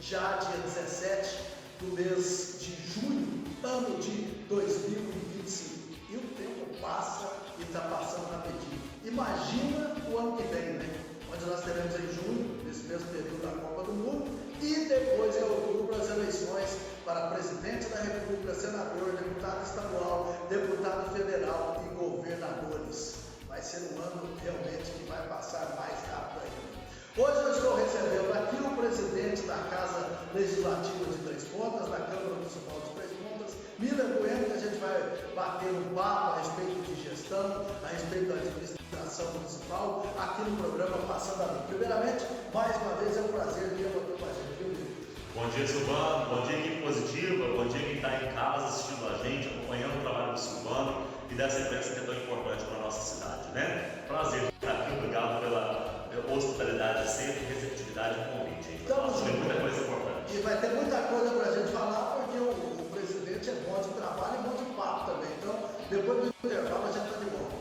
já dia 17 do mês de junho, ano de 2025. E o tempo passa e está passando rapidinho. Imagina o ano que vem, né? Onde nós teremos em junho, nesse mesmo período da Copa do Mundo, e depois em outubro as eleições para presidente da República, senador, deputado estadual, deputado federal e governadores. Vai ser um ano realmente que vai passar mais rápido ainda. Hoje eu estou recebendo aqui o presidente da Casa Legislativa de Três Pontas, da Câmara Municipal de Três Pontas, Miller Bueno, que a gente vai bater um papo a respeito de gestão, a respeito da administração municipal, aqui no programa Passando a Limpo. Primeiramente, mais uma vez é um prazer tê-lo aqui com a gente, viu, Miller? Bom dia, Silvano. Bom dia, equipe positiva. Bom dia, quem está em casa assistindo a gente, acompanhando o trabalho do Silvano e dessa imprensa que é tão importante para a nossa cidade, né? Prazer estar aqui. Obrigado pela hospitalidade sempre, receptividade e convite. Então, tem muita coisa importante. E vai ter muita coisa para a gente falar, porque o presidente é bom de trabalho e bom de papo também. Então, depois do intervalo, a gente está de volta.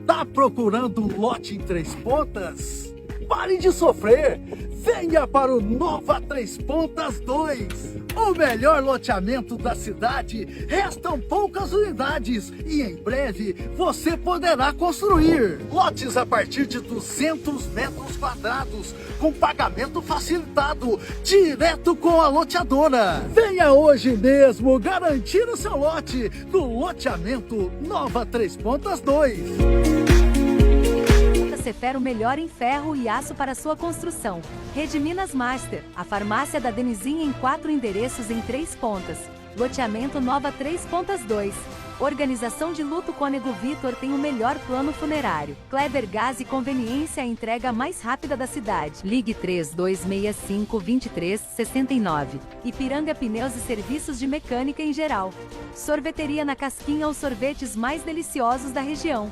Tá procurando um lote em Três Pontas? Pare de sofrer! Venha para o Nova Três Pontas 2! O melhor loteamento da cidade. Restam poucas unidades e em breve você poderá construir. Lotes a partir de 200 metros quadrados, com pagamento facilitado, direto com a loteadora. Venha hoje mesmo garantir o seu lote no loteamento Nova Três Pontas 2. Cefer o melhor em ferro e aço para sua construção. Rede Minas Master, a farmácia da Denizinha em 4 endereços em Três Pontas. Loteamento Nova Três Pontas 2. Organização de Luto Cônego Vitor tem o melhor plano funerário. Kleber Gás e Conveniência, a entrega mais rápida da cidade. Ligue 3265-2369. Ipiranga Pneus e Serviços de Mecânica em geral. Sorveteria na Casquinha, os sorvetes mais deliciosos da região.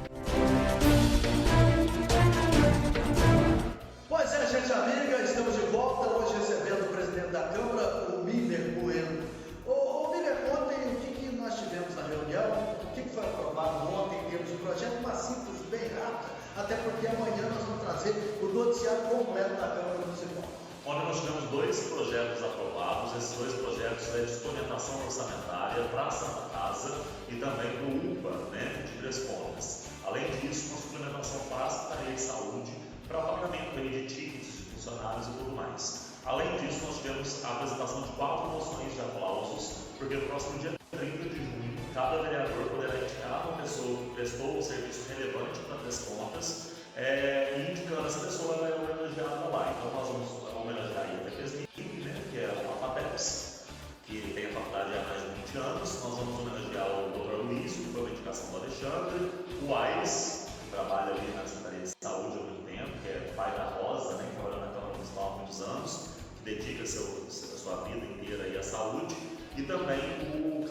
Pois é, gente amiga, estamos de volta hoje recebendo o presidente da Câmara, o Miller Bueno. Ô Miller, ontem o que nós tivemos na reunião, o que foi aprovado ontem em termos de projeto, uma síntese bem rápida, até porque amanhã nós vamos trazer o noticiário completo da Câmara Municipal. Ontem nós tivemos 2 projetos aprovados. Esses 2 projetos é de suplementação orçamentária para a Santa Casa e também para o UPA, né, de Três Pontas. Além disso, uma suplementação para a Secretaria de Saúde, para o pagamento de tickets de funcionários e tudo mais. Além disso, nós tivemos a apresentação de 4 moções de aplausos, porque no próximo dia 30 de junho, cada vereador poderá indicar uma pessoa que prestou um serviço relevante para Três Pontas, e indicando essa pessoa, ela é homenageada lá. Então, nós vamos homenagear a Ida Kesnik, né, que é a FAPEX, que tem a faculdade há mais de 20 anos. Nós vamos homenagear o Dr. Luiz, que foi uma indicação do Alexandre, o Aires, que trabalha ali na Secretaria de Saúde há muito tempo, que é pai da Rosa, né, que trabalha na Câmara Municipal há muitos anos, que dedica a sua vida inteira aí à saúde, e também o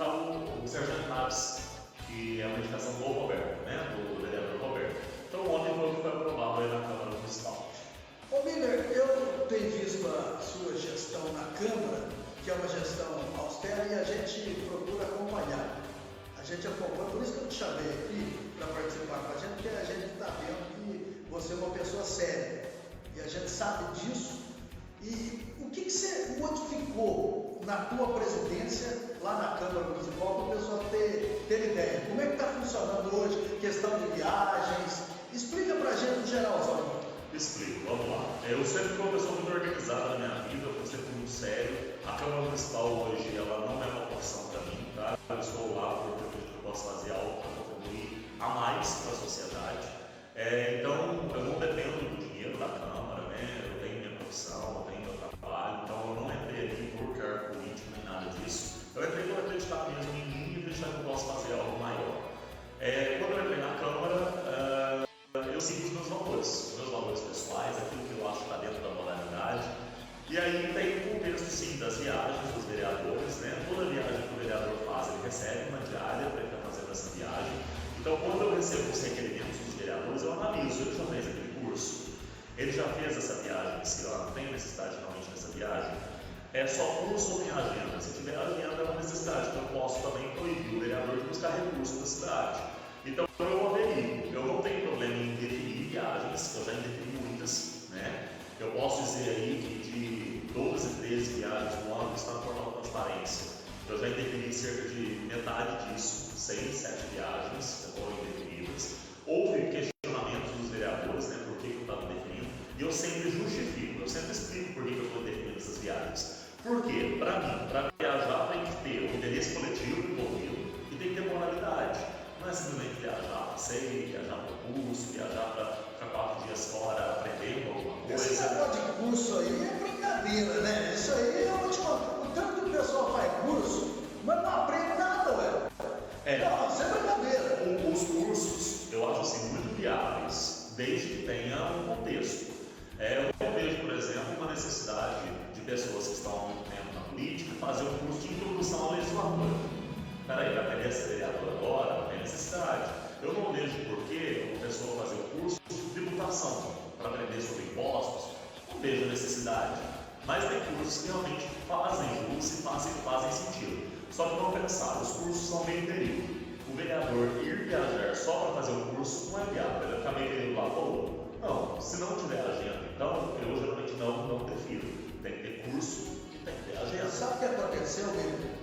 Sargento Naves, que é uma indicação do Roberto, né, do vereador Roberto. Então ontem foi o que foi aprovado aí na Câmara Municipal. Ô Miller, eu tenho visto a sua gestão na Câmara, que é uma gestão austera, e a gente procura acompanhar. A gente acompanha, por isso que eu te chamei aqui para participar com a gente, porque a gente está vendo que você é uma pessoa séria e a gente sabe disso. E o que você modificou na tua presidência lá na Câmara Municipal para o pessoal ter ideia? Como é que está funcionando hoje? Questão de viagens? Explica para a gente no geralzão. Explico, vamos lá. Eu sempre fui uma pessoa muito organizada na minha vida, eu fui sempre muito sério. A Câmara Municipal hoje ela não é uma profissão para mim, tá? Eu estou lá porque eu acredito que eu posso fazer algo para contribuir a mais para a sociedade. Então, eu não dependo do dinheiro da Câmara, né? Eu tenho minha profissão, eu tenho meu trabalho, então eu não entrei aqui por cargo político nem nada disso. Eu entrei por acreditar mesmo em mim e acreditar que eu posso fazer algo maior. Quando eu entrei na Câmara, eu segui os meus valores pessoais, aquilo que eu acho que está dentro da moralidade. E aí tem o contexto, sim, das viagens dos vereadores, né? Toda viagem que o vereador faz, ele recebe uma diária para ele estar fazendo essa viagem. Então, quando eu recebo os requerimentos dos vereadores, eu analiso, ele já fez aquele curso, ele já fez essa viagem esse ano, tem necessidade realmente dessa viagem? É só curso ou tem agenda? Se tiver agenda, é uma necessidade, então eu posso também proibir o vereador de buscar recursos da cidade. Então, eu avalio, eu não tenho problema em definir viagens viagens, eu já indefini muitas, né? Eu posso dizer aí que de 12, 13 viagens no ano que está no portal da transparência, eu já indefini cerca de metade disso, 6, 7 viagens já foram indefinidas. Houve questionamentos dos vereadores, né, por que eu estava definindo, e eu sempre justifico, eu sempre explico por que eu estou definindo essas viagens. Porque, para mim, para viajar tem que ter o interesse coletivo envolvido e tem que ter moralidade. Não é simplesmente viajar para passeio, viajar para curso, viajar para ficar 4 dias fora aprendendo alguma coisa. Esse negócio de curso aí é brincadeira, né? Isso aí eu vou te contar. O tanto que o pessoal faz curso, mas não aprende nada, ué. Não, isso é brincadeira. Os cursos, eu acho assim, muito viáveis, desde que tenha um contexto. Eu vejo, por exemplo, uma necessidade de pessoas que estão há muito tempo na política fazer um curso de introdução à legislatura. Peraí, vai aprender a ser vereador agora? Não tem necessidade. Eu não vejo por que uma pessoa fazer um curso de tributação para aprender sobre impostos. Não vejo necessidade. Mas tem cursos que realmente fazem jus e fazem sentido. Só que vamos pensar, os cursos são meio período. O vereador ir viajar só para fazer um curso não é viável. Ele vai ficar meio período lá, pô. Não, se não tiver agenda, então eu geralmente não prefiro. Tem que ter curso e tem que ter agenda. Sabe o que aconteceu, William?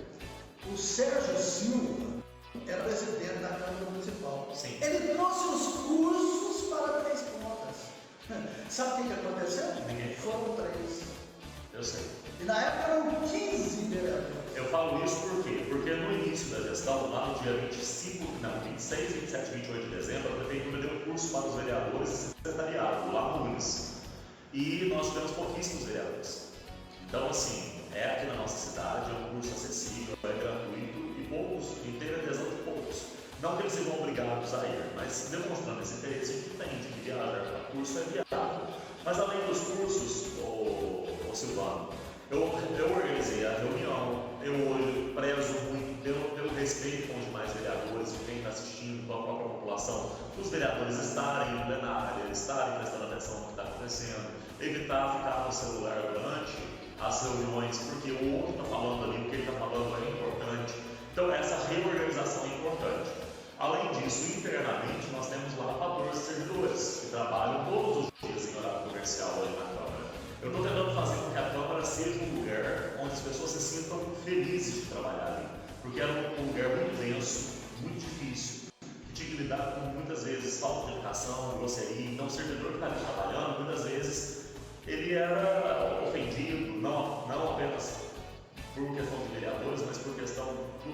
O Sérgio Silva era presidente da Câmara Municipal. Sim. Ele trouxe os cursos para 3 pontas. Sabe o que aconteceu? Ninguém. Foram 3. Eu sei. E na época eram 15 vereadores. Eu falo isso por quê? Porque no início da gestão, lá no dia 26, 27, 28 de dezembro, a prefeitura deu curso para os vereadores e secretariado, lá no Unis. E nós tivemos pouquíssimos vereadores. Então, assim, aqui na nossa cidade, é um curso acessível, é gratuito e poucos, e tem adesão de poucos. Não que eles sejam obrigados a ir, mas demonstrando esse interesse que tem de que viajar para curso é viável. Mas além dos cursos, Silvano, eu organizei a reunião, eu hoje prezo muito pelo respeito com os demais vereadores, com quem está assistindo, com a própria população, os vereadores estarem no plenário, estarem prestando atenção no que está acontecendo, evitar ficar no celular durante as reuniões, porque o outro está falando ali, o que ele está falando é importante. Então essa reorganização é importante. Além disso, internamente, nós temos lá 14 servidores que trabalham todos os dias em horário comercial ali na Câmara. Eu estou tentando fazer com que a Câmara seja um lugar onde as pessoas se sintam felizes de trabalhar ali, porque era um lugar muito denso, muito difícil, que tinha que lidar com muitas vezes falta de educação, grosseria. Então o servidor que está ali trabalhando, muitas vezes, ele era ofendido, não apenas por questão de vereadores, mas por questão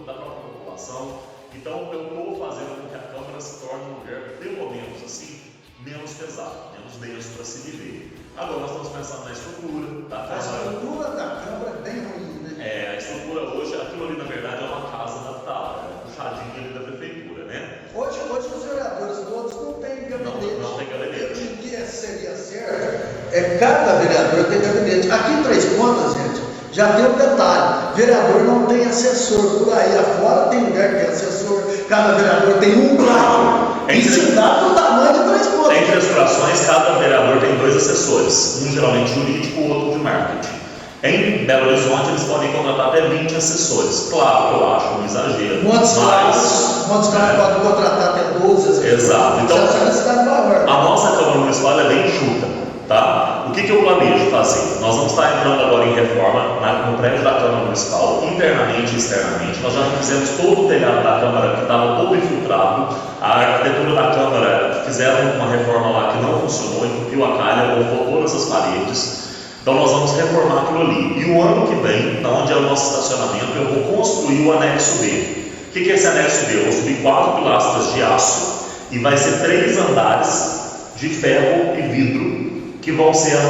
da própria população. Então eu estou fazendo com que a Câmara se torne um lugar, pelo menos assim, menos pesado, menos denso para se viver. Agora nós estamos pensando na estrutura da Câmara. A estrutura da Câmara é bem ruim, né? A estrutura hoje, aquilo ali na verdade é uma casa adaptada, é um puxadinho ali da prefeitura, né? Hoje os vereadores todos não têm gabinete. Não tem gabinete. Hoje em dia seria certo, cada vereador tem gabinete. Aqui em 3 Pontas, gente, já tem um detalhe, vereador não tem assessor, por aí afora tem lugar que tem assessor, cada vereador tem um carro, isso dá do tamanho de 3 Pontas. Entre as frações, cada vereador tem 2 assessores, um geralmente jurídico, o outro de marketing. Em Belo Horizonte, eles podem contratar até 20 assessores. Claro que eu acho um exagero. Muitos caras podem contratar até 12 assessores. Exato. Então, a nossa Câmara Municipal é bem enxuta, tá? O que eu planejo fazer? Nós vamos estar entrando agora em reforma no prédio da Câmara Municipal, internamente e externamente. Nós já fizemos todo o telhado da Câmara que estava todo infiltrado. A arquitetura da Câmara, fizeram uma reforma lá que não funcionou, entupiu a calha, colocou todas as paredes. Então nós vamos reformar aquilo ali. E o ano que vem, onde é o nosso estacionamento, eu vou construir o anexo B. O que é esse anexo B? Eu vou subir 4 pilastras de aço e vai ser 3 andares de ferro e vidro que vai ser a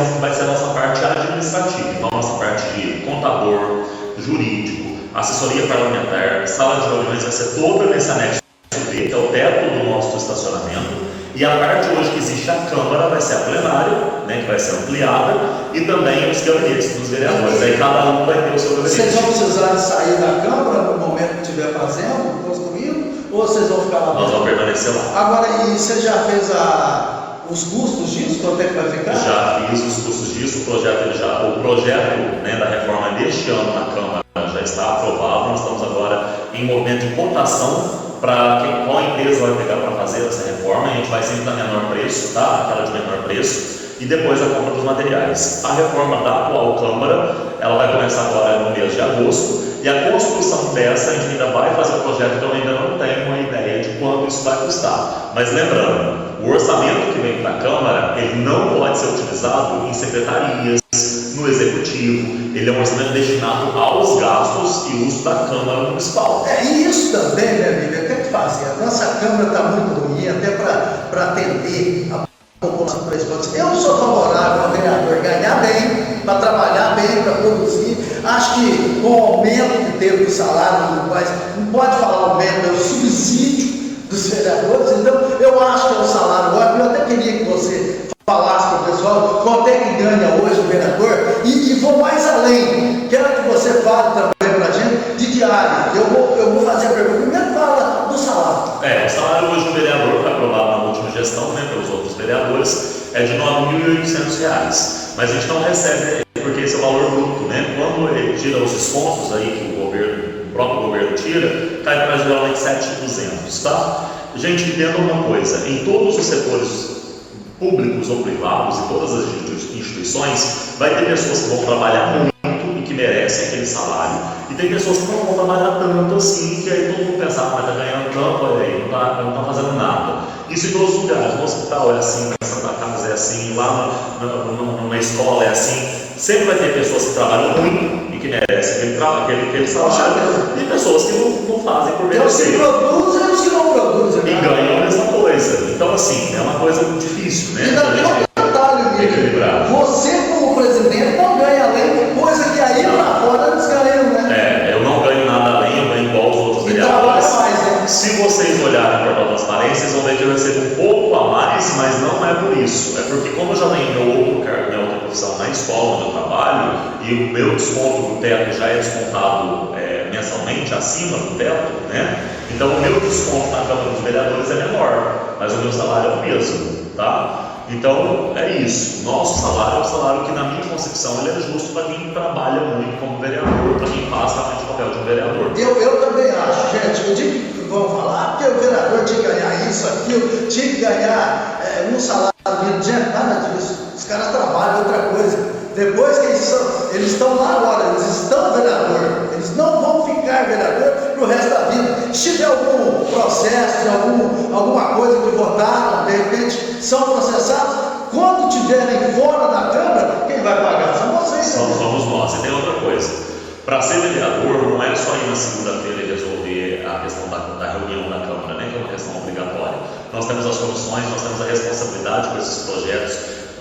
nossa parte administrativa. Então a nossa parte de contador, jurídico, assessoria parlamentar, sala de reuniões vai ser toda nesse anexo B, que é o teto do nosso estacionamento. E a parte hoje que existe a Câmara vai ser a plenária, né, que vai ser ampliada, e também os gabinetes dos vereadores. Aí cada um vai ter o seu gabinete. Vocês vão precisar de sair da Câmara no momento que estiver fazendo, construindo, ou vocês vão ficar lá? Nós vamos permanecer lá. Agora, e você já fez os custos disso? Quanto é que vai ficar? Já fiz os custos disso. O projeto né, da reforma deste ano na Câmara já está aprovado. Nós estamos agora em momento de votação para qual empresa vai pegar para fazer essa reforma. A gente vai sempre dar menor preço, tá? Aquela de menor preço. E depois a compra dos materiais. A reforma da atual Câmara, ela vai começar agora no mês de agosto, e a construção dessa a gente ainda vai fazer o projeto, então ainda não tem uma ideia de quanto isso vai custar. Mas lembrando, o orçamento que vem para a Câmara, ele não pode ser utilizado em secretarias, no Executivo, ele é um orçamento destinado aos gastos e uso da Câmara Municipal. E isso também, minha amiga, tem que fazer. A nossa Câmara está muito ruim, até para atender a população de Três Pontas. Eu sou favorável ao vereador ganhar bem, para trabalhar bem, para produzir. Acho que com o aumento que teve do salário, não pode falar aumento, é o subsídio dos vereadores. Então, eu acho que é um salário ótimo. Eu até queria que você falasse para o pessoal quanto é que ganha hoje o vereador e vou mais além. Quero que você fale também para a gente de diário. Eu vou fazer a pergunta. Primeiro fala do salário. O salário hoje do vereador, foi aprovado na última gestão, pelos outros vereadores, é de R$ 9.800. Mas a gente não recebe, porque esse é o valor bruto, Quando ele tira os descontos aí que o próprio governo tira, cai para geralmente 7.200, tá? Gente, entenda uma coisa, em todos os setores públicos ou privados e todas as instituições, vai ter pessoas que vão trabalhar muito e que merecem aquele salário, e tem pessoas que não vão trabalhar tanto assim, que aí todo mundo pensa, mas está ganhando tanto, olha aí, não está fazendo nada. Isso em todos os lugares, no hospital é assim, na Santa Casa é assim, lá na escola é assim. Sempre vai ter pessoas que trabalham muito e que merecem aquele salário, e pessoas que não fazem por merecer. Os que produzem e os que não produzem. E ganham a mesma coisa. Então, assim, é uma coisa difícil, E ainda tem um detalhe, equilibrar. Você, como presidente, não ganha além, coisa que aí lá fora eles ganham, eu não ganho nada além, eu ganho igual os outros vereadores. Se vocês olharem para a transparência, vocês vão ver que eu recebo um pouco a mais, mas não é por isso. É porque, como eu já tenho meu outro cargo, minha outra profissão na escola onde eu trabalho, e o meu desconto do teto já é descontado mensalmente acima do teto, Então o meu desconto na Câmara dos Vereadores é menor, mas o meu salário é o mesmo, tá? Então é isso. Nosso salário é um salário que, na minha concepção, ele é justo para quem trabalha muito como vereador, para quem passa na frente do papel de um vereador. Eu também acho, gente. Eu digo que vão falar, porque o vereador tinha que ganhar isso, aquilo, tinha que ganhar um salário mínimo. Gente, nada disso. Os caras trabalham outra coisa. Depois que eles estão lá agora, eles estão vereador, eles não vão ficar vereador para o resto da vida. Se tiver algum processo, alguma coisa que votaram, de repente são processados, quando estiverem fora da Câmara, quem vai pagar são vocês. Somos nós. E tem outra coisa, para ser vereador não é só ir na segunda-feira e resolver a questão da reunião da Câmara, que é uma questão obrigatória. Nós temos as comissões, nós temos a responsabilidade por esses projetos.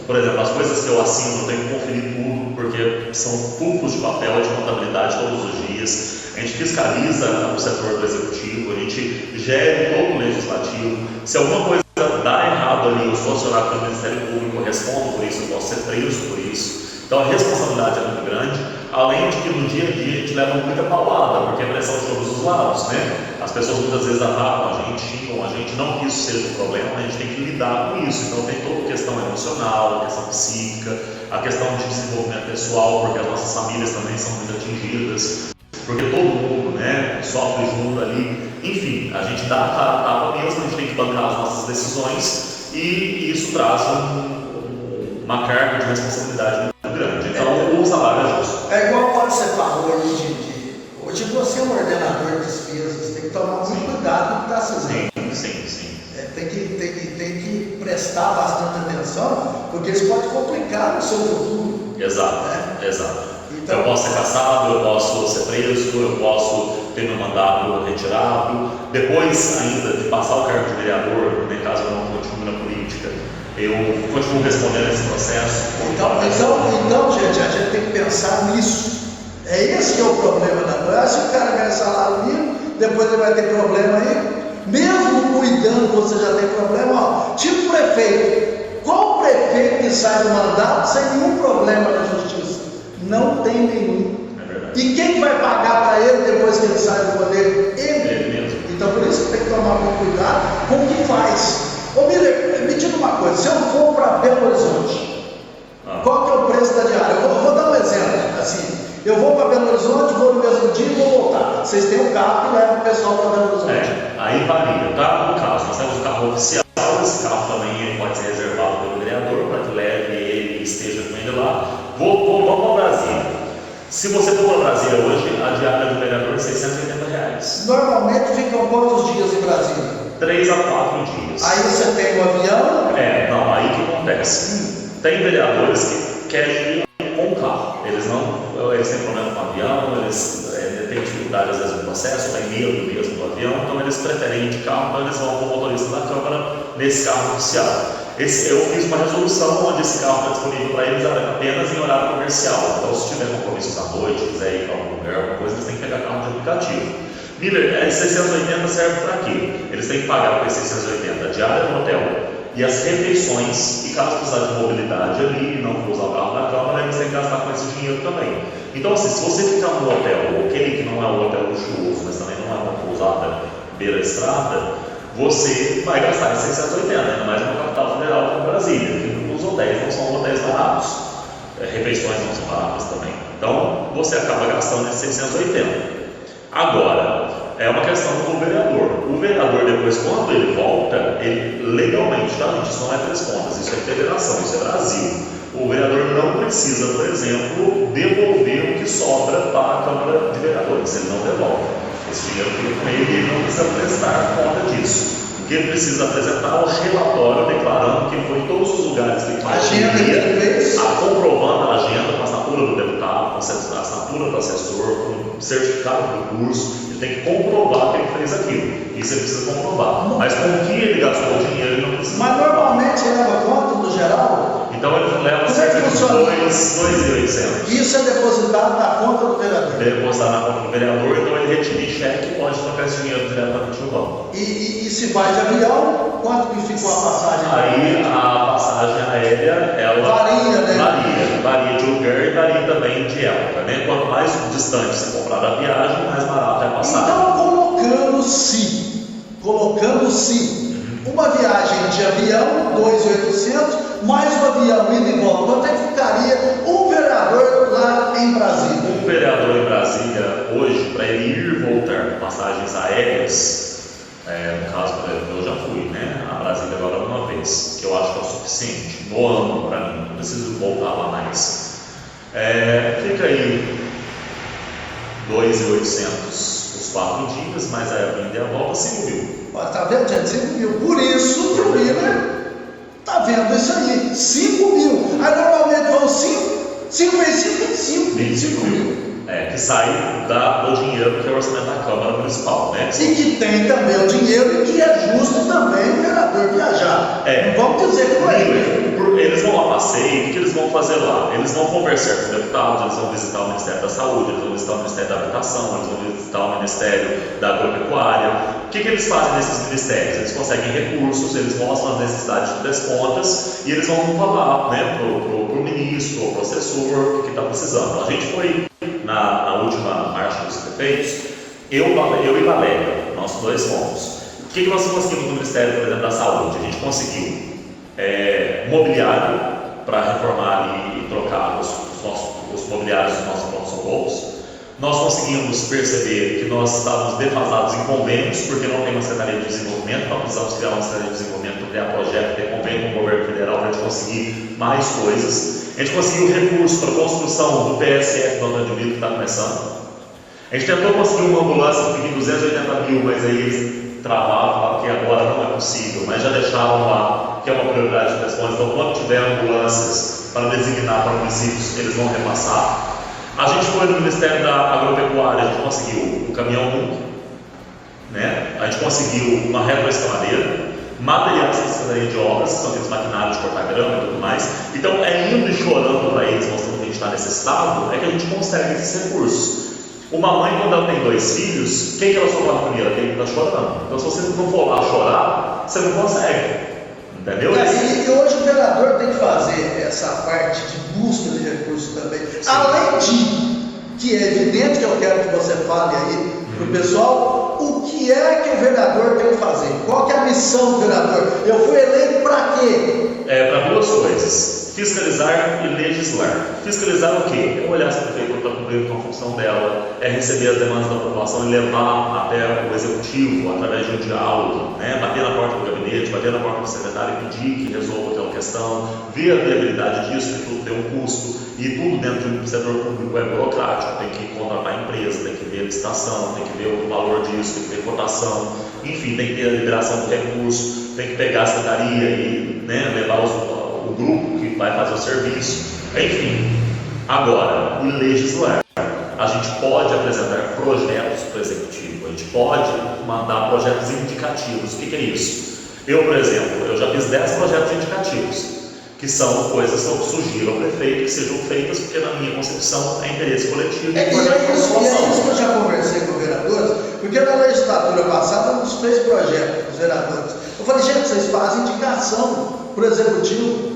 Por exemplo, as coisas que eu assino, eu tenho que conferir tudo, porque são tubos de papel de contabilidade todos os dias. A gente fiscaliza o setor do Executivo, a gente gere todo o Legislativo. Se alguma coisa dá errado ali, eu sou acionado pelo Ministério Público, eu respondo por isso, eu posso ser preso por isso. Então a responsabilidade é muito grande, além de que no dia a dia a gente leva muita paulada, porque a pressão de todos os lados, As pessoas muitas vezes atacam a gente, xingam a gente, não que isso seja um problema, a gente tem que lidar com isso. Então tem toda a questão emocional, a questão psíquica, a questão de desenvolvimento pessoal, porque as nossas famílias também são muito atingidas, porque todo mundo, sofre junto ali. Enfim, a gente dá a cara a tapa mesmo, a gente tem que bancar as nossas decisões, e isso traz uma carga de responsabilidade muito grande. Então o salário é justo. É igual quando você falou hoje você é um ordenador de despesas, tem que tomar muito cuidado com o que está fazendo. Sim. Tem que prestar bastante atenção, porque isso pode complicar o seu futuro. Exato. Então, eu posso ser cassado, eu posso ser preso, eu posso ter meu mandato retirado. Depois ainda de passar o cargo de vereador, caso eu não continue na política, eu continuo respondendo esse processo. Então, gente, a gente tem que pensar nisso. É esse que é o problema da coisa. Se o cara ganha salário mínimo, depois ele vai ter problema aí. Mesmo cuidando, você já tem problema. Tipo prefeito. Qual prefeito que sai do mandato sem nenhum problema na justiça? Não tem nenhum. É verdade. E quem vai pagar para ele depois que ele sai do poder? Ele mesmo. Então por isso que tem que tomar muito cuidado com o que faz. Ô Miller, me diga uma coisa, se eu for para Belo Horizonte, qual que é o preço da diária? Eu vou dar um exemplo, assim, eu vou para Belo Horizonte, vou no mesmo dia e vou voltar. Vocês têm um carro que leva o pessoal para Belo Horizonte. Aí Aí varia, tá? No caso, nós temos o carro oficial, esse carro também ele pode ser reservado pelo vereador para que leve ele e esteja com ele lá. Vamos para Brasília. Se você for para Brasília hoje, a diária do vereador é R$680. Normalmente ficam quantos dias em Brasília? 3 a 4 dias. Aí você tem um avião? Não, aí o que acontece? Tem vereadores que querem ir com carro. Eles têm problema com o avião, eles têm dificuldade às vezes no processo, têm medo mesmo do avião, então eles preferem ir de carro, então eles vão com o motorista da Câmara nesse carro oficial. Eu fiz uma resolução onde esse carro está disponível para eles apenas em horário comercial. Então, se tiver compromissos à noite, quiser ir para algum lugar, alguma coisa, eles têm que pegar carro de aplicativo. Miller, esse 680 serve para quê? Eles têm que pagar por esse 680 a diária do hotel e as refeições, e caso precisar de mobilidade ali e não for usar o carro da Câmara, eles têm que gastar com esse dinheiro também. Então, assim, se você ficar num hotel, aquele que não é um hotel luxuoso, mas também não é uma pousada beira-estrada, você vai gastar em 680, ainda mais numa capital federal como Brasília, que os hotéis não são hotéis baratos, refeições não são baratas também. Então, você acaba gastando esses 680. Agora, é uma questão do vereador. O vereador, depois, quando ele volta, ele legalmente, tá, gente? Isso não é Três Pontas, isso é federação, isso é Brasil. O vereador não precisa, por exemplo, devolver o que sobra para a Câmara de Vereadores. Ele não devolve. Esse dinheiro fica com ele e ele não precisa prestar conta disso. O que ele precisa apresentar é o relatório declarando que ele foi em todos os lugares que ele comprovando a agenda com a assinatura do deputado, com a assinatura do assessor, com o certificado do curso. Ele tem que comprovar que ele fez aquilo. Isso ele precisa comprovar. Mas com o que ele gastou o dinheiro, ele não precisa. Mas normalmente leva quanto no geral? Então ele leva cerca de 2.800. Isso é depositado na conta do vereador? Depositado na conta do vereador, então ele retira em cheque e pode trocar esse dinheiro diretamente no banco. E se vai de avião, quanto que ficou a passagem? Aí a passagem aérea, ela varia, né? Varia de lugar e varia também de época, né? Quanto mais distante você comprar a viagem, mais barata é a passagem. Então, colocando-se uma viagem de avião, 2.800, mais o avião indo e volta, quanto é que ficaria um vereador lá em Brasília? Um vereador em Brasília, hoje, para ele ir e voltar com passagens aéreas, no caso, por exemplo, eu já fui, né, a Brasília agora uma vez, que eu acho que é o suficiente, no ano para mim, não preciso voltar lá mais. Fica aí 2.800 os 4 dias, mais a vinda e a volta, 5.000. Tá vendo, gente? 5.000. Por isso que o Miller tá vendo isso aí. 5.000. Aí normalmente vão 5 vezes 5, 25.000. Que sai do dinheiro que é o orçamento da Câmara Municipal, né? E que tem também o dinheiro e que é justo também o vereador viajar. Não vamos dizer que não é. Eles vão lá passeio, o que eles vão fazer lá? Eles vão conversar com deputados, eles vão visitar o Ministério da Saúde, eles vão visitar o Ministério da Habitação, eles vão visitar o Ministério da Agropecuária. O que eles fazem nesses ministérios? Eles conseguem recursos, eles mostram as necessidades de Três Pontas e eles vão falar, né, pro ministro, pro assessor, o que está precisando. A gente foi na última marcha dos prefeitos, eu e Valéria, nós dois fomos. O que nós conseguimos no Ministério, por exemplo, da Saúde? A gente conseguiu mobiliário para reformar e trocar os mobiliários dos nossos pronto-socorros. Nós conseguimos perceber que nós estávamos defasados em convênios, porque não tem uma Secretaria de Desenvolvimento, nós precisamos criar uma Secretaria de Desenvolvimento para criar projeto, ter convênio com o governo federal para a gente conseguir mais coisas. A gente conseguiu recurso para a construção do PSF do Antônio de Brito, que está começando. A gente tentou conseguir uma ambulância que pediu 280 mil, mas aí eles travavam, porque agora não é possível, mas já deixaram lá, que é uma prioridade de Três Pontas. Então, quando tiver ambulâncias para designar para municípios, eles vão repassar. A gente foi no Ministério da Agropecuária, a gente conseguiu o caminhão MUC, né? A gente conseguiu uma retroescavadeira, materiais da Secretaria de Obras, que são aqueles maquinários de cortar grama e tudo mais. Então, indo e chorando para eles, mostrando que a gente está nesse estado, é que a gente consegue esses recursos. Uma mãe, quando ela tem 2 filhos, quem que ela socorre primeiro? Quem está chorando. Então, se você não for lá chorar, você não consegue. Entendeu? E hoje o vereador tem que fazer essa parte de busca de recursos também. Sim. Além de que é evidente que eu quero que você fale aí para o pessoal, o que é que o vereador tem que fazer? Qual que é a missão do vereador? Eu fui eleito para quê? Para 2 coisas. Fiscalizar e legislar. Fiscalizar o quê? É olhar se a prefeitura está cumprindo com a função dela, é receber as demandas da população e levar até o executivo através de um diálogo, né? Bater na porta do gabinete, bater na porta do secretário e pedir que resolva aquela questão, ver a viabilidade disso, que tudo tem um custo, e tudo dentro de um setor público é burocrático, tem que contratar a empresa, tem que ver a licitação, tem que ver o valor disso, tem que ver cotação, enfim, tem que ter a liberação do recurso, tem que pegar a secretaria e, né, levar o grupo que vai fazer o serviço, enfim. Agora, o legislar, a gente pode apresentar projetos para o executivo, a gente pode mandar projetos indicativos. O que é isso? Eu, por exemplo, eu já fiz 10 projetos indicativos, que são coisas que eu sugiro ao prefeito que sejam feitas, porque na minha concepção é interesse coletivo. É isso que eu já conversei com vereadores, porque na legislatura passada nos fez projeto com os vereadores. Eu falei, gente, vocês fazem indicação para o executivo.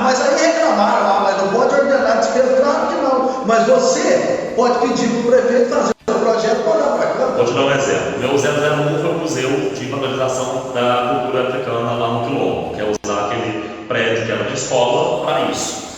Mas aí reclamaram, mas não pode ordenar despesa. Claro que não, mas você pode pedir para o prefeito fazer o projeto para olhar para cá. Vou te dar um exemplo. O meu 001 foi o Museu de Valorização da Cultura Africana lá no Quilombo, que é usar aquele prédio que era de escola para isso.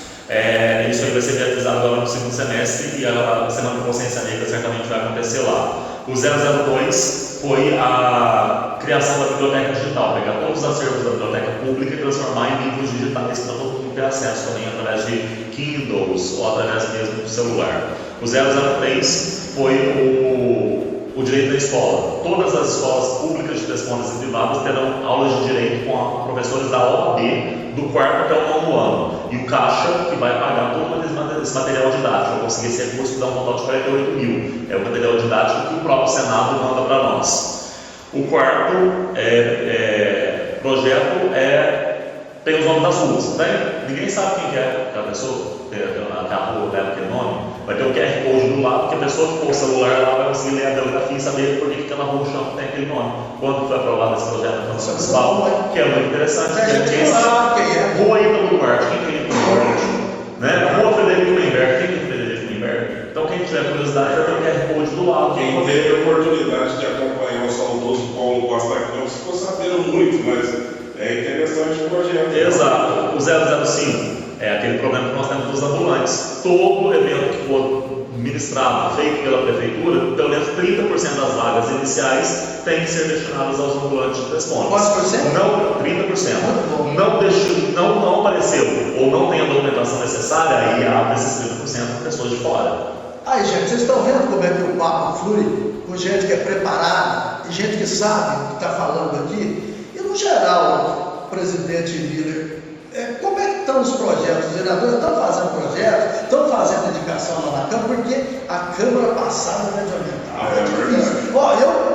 Isso aí vai ser realizado agora no segundo semestre e a Semana de Consciência Negra certamente vai acontecer lá. O 002 foi a criação da biblioteca digital, pegar todos os acervos da biblioteca pública e transformar em livros digitais para todo mundo ter acesso também através de Kindles ou através mesmo do celular. O 003 foi o direito da escola. Todas as escolas públicas de Três Pontas e privadas terão aulas de direito com professores da OAB do 4º até o 9º ano. E o Caixa que vai pagar todo esse material didático. Eu consegui esse recurso que dá um total de 48 mil. É o material didático que o próprio Senado manda para nós. O quarto projeto tem os nomes das ruas. Ninguém sabe quem é aquela pessoa, que a rua leva aquele nome. Vai ter o QR Code do lado, que a pessoa que pôr o celular lá vai conseguir ler a biografia e saber por que aquela rua chama tem aquele nome. Quando foi aprovado esse projeto na Câmara Municipal, que é muito interessante. Rua Ítalo Duarte, quem tem Ítalo Duarte? Né? Rua Frederico Menberg, quem tem Frederico Menberg? Então quem tiver curiosidade vai ter o QR Code do lado. Quem teve a oportunidade de acompanhar o saudoso Paulo Costa Campos ficou sabendo muito, mas é interessante o projeto. Exato. O 005 é aquele problema que nós temos dos ambulantes. Todo evento que for ministrado, feito pela prefeitura, pelo menos 30% das vagas iniciais têm que ser destinadas aos ambulantes de Três Pontas. Quantos por cento? Não, 30%. Não apareceu ou não tem a documentação necessária, aí abre esses 30% pessoas de fora. Aí, gente, vocês estão vendo como é que o papo flui com gente que é preparada e gente que sabe o que está falando aqui? E, no geral, presidente Miller, como é que estão os projetos? Os vereadores estão fazendo projetos, estão fazendo indicação lá na Câmara, porque a Câmara passada é medioambiental. É difícil.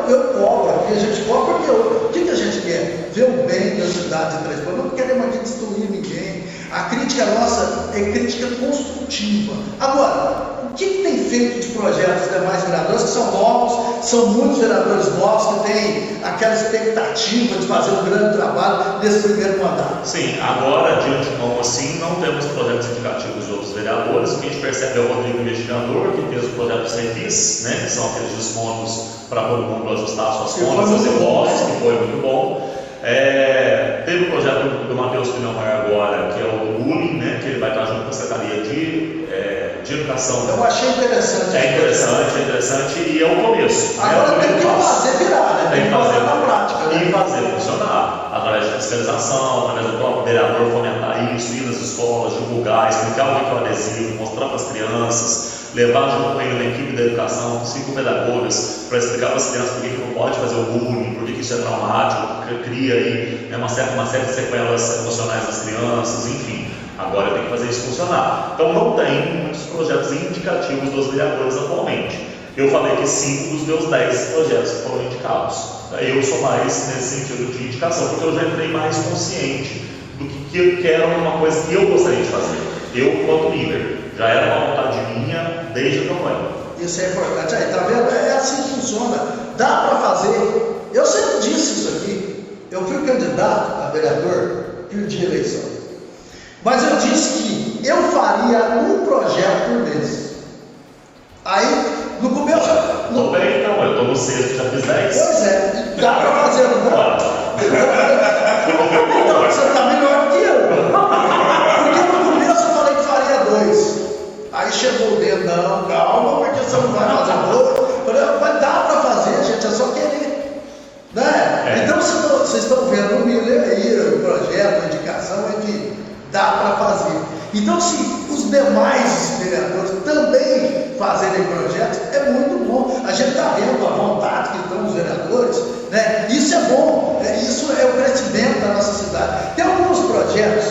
Eu cobro aqui, a gente cobra porque o que a gente quer? Ver o bem da cidade de Três Pontas. Não queremos aqui destruir ninguém. A crítica nossa é crítica construtiva. Agora, o que tem feito de projetos dos demais vereadores que são novos, são muitos vereadores novos que têm aquela expectativa de fazer um grande trabalho nesse primeiro mandato? Sim, agora, de antemão assim, não temos projetos indicativos de outros vereadores. O que a gente percebe é o Rodrigo Investigador, que fez o projeto do Serviço, né, que são aqueles descontos para todo mundo ajustar suas contas, fazer impostos, que foi muito bom. Teve o projeto do Matheus Pinelmar agora, que é o bullying, né, que ele vai estar junto com a Secretaria de Educação. Eu achei interessante. É interessante e é o começo. Agora tem que fazer virar, né? Tem que fazer na prática. E fazer funcionar, através de fiscalização, através do próprio vereador fomentar isso, ir nas escolas, divulgar, explicar o que é o adesivo, mostrar para as crianças, levar junto com ele uma equipe da educação, 5 pedagogas, para explicar para as crianças por que não pode fazer o bullying, por que isso é traumático, porque cria aí uma série de sequelas emocionais das crianças, enfim. Agora tem que fazer isso funcionar. Então não tem muitos projetos indicativos dos vereadores atualmente. Eu falei que 5 dos meus 10 projetos foram indicados. Eu sou mais nesse sentido de indicação, porque eu já entrei mais consciente do que era uma coisa que eu gostaria de fazer. Eu, quanto líder, já era uma vontade minha desde a campanha. Isso é importante. Aí, tá vendo? É assim que funciona. Dá para fazer. Eu sempre disse isso aqui. Eu fui candidato a vereador, perdi a eleição. Mas eu disse que eu faria um projeto por mês. Aí, no começo... Estou bem, então. Eu estou no sexto, já fiz 10. Pois é. Dá para fazer, não dá? Então, você está melhor que eu. Porque vive. Então, se os demais vereadores também fazerem projetos, é muito bom. A gente está vendo a vontade que estão os vereadores, né? Isso é bom, isso é o crescimento da nossa cidade. Tem alguns projetos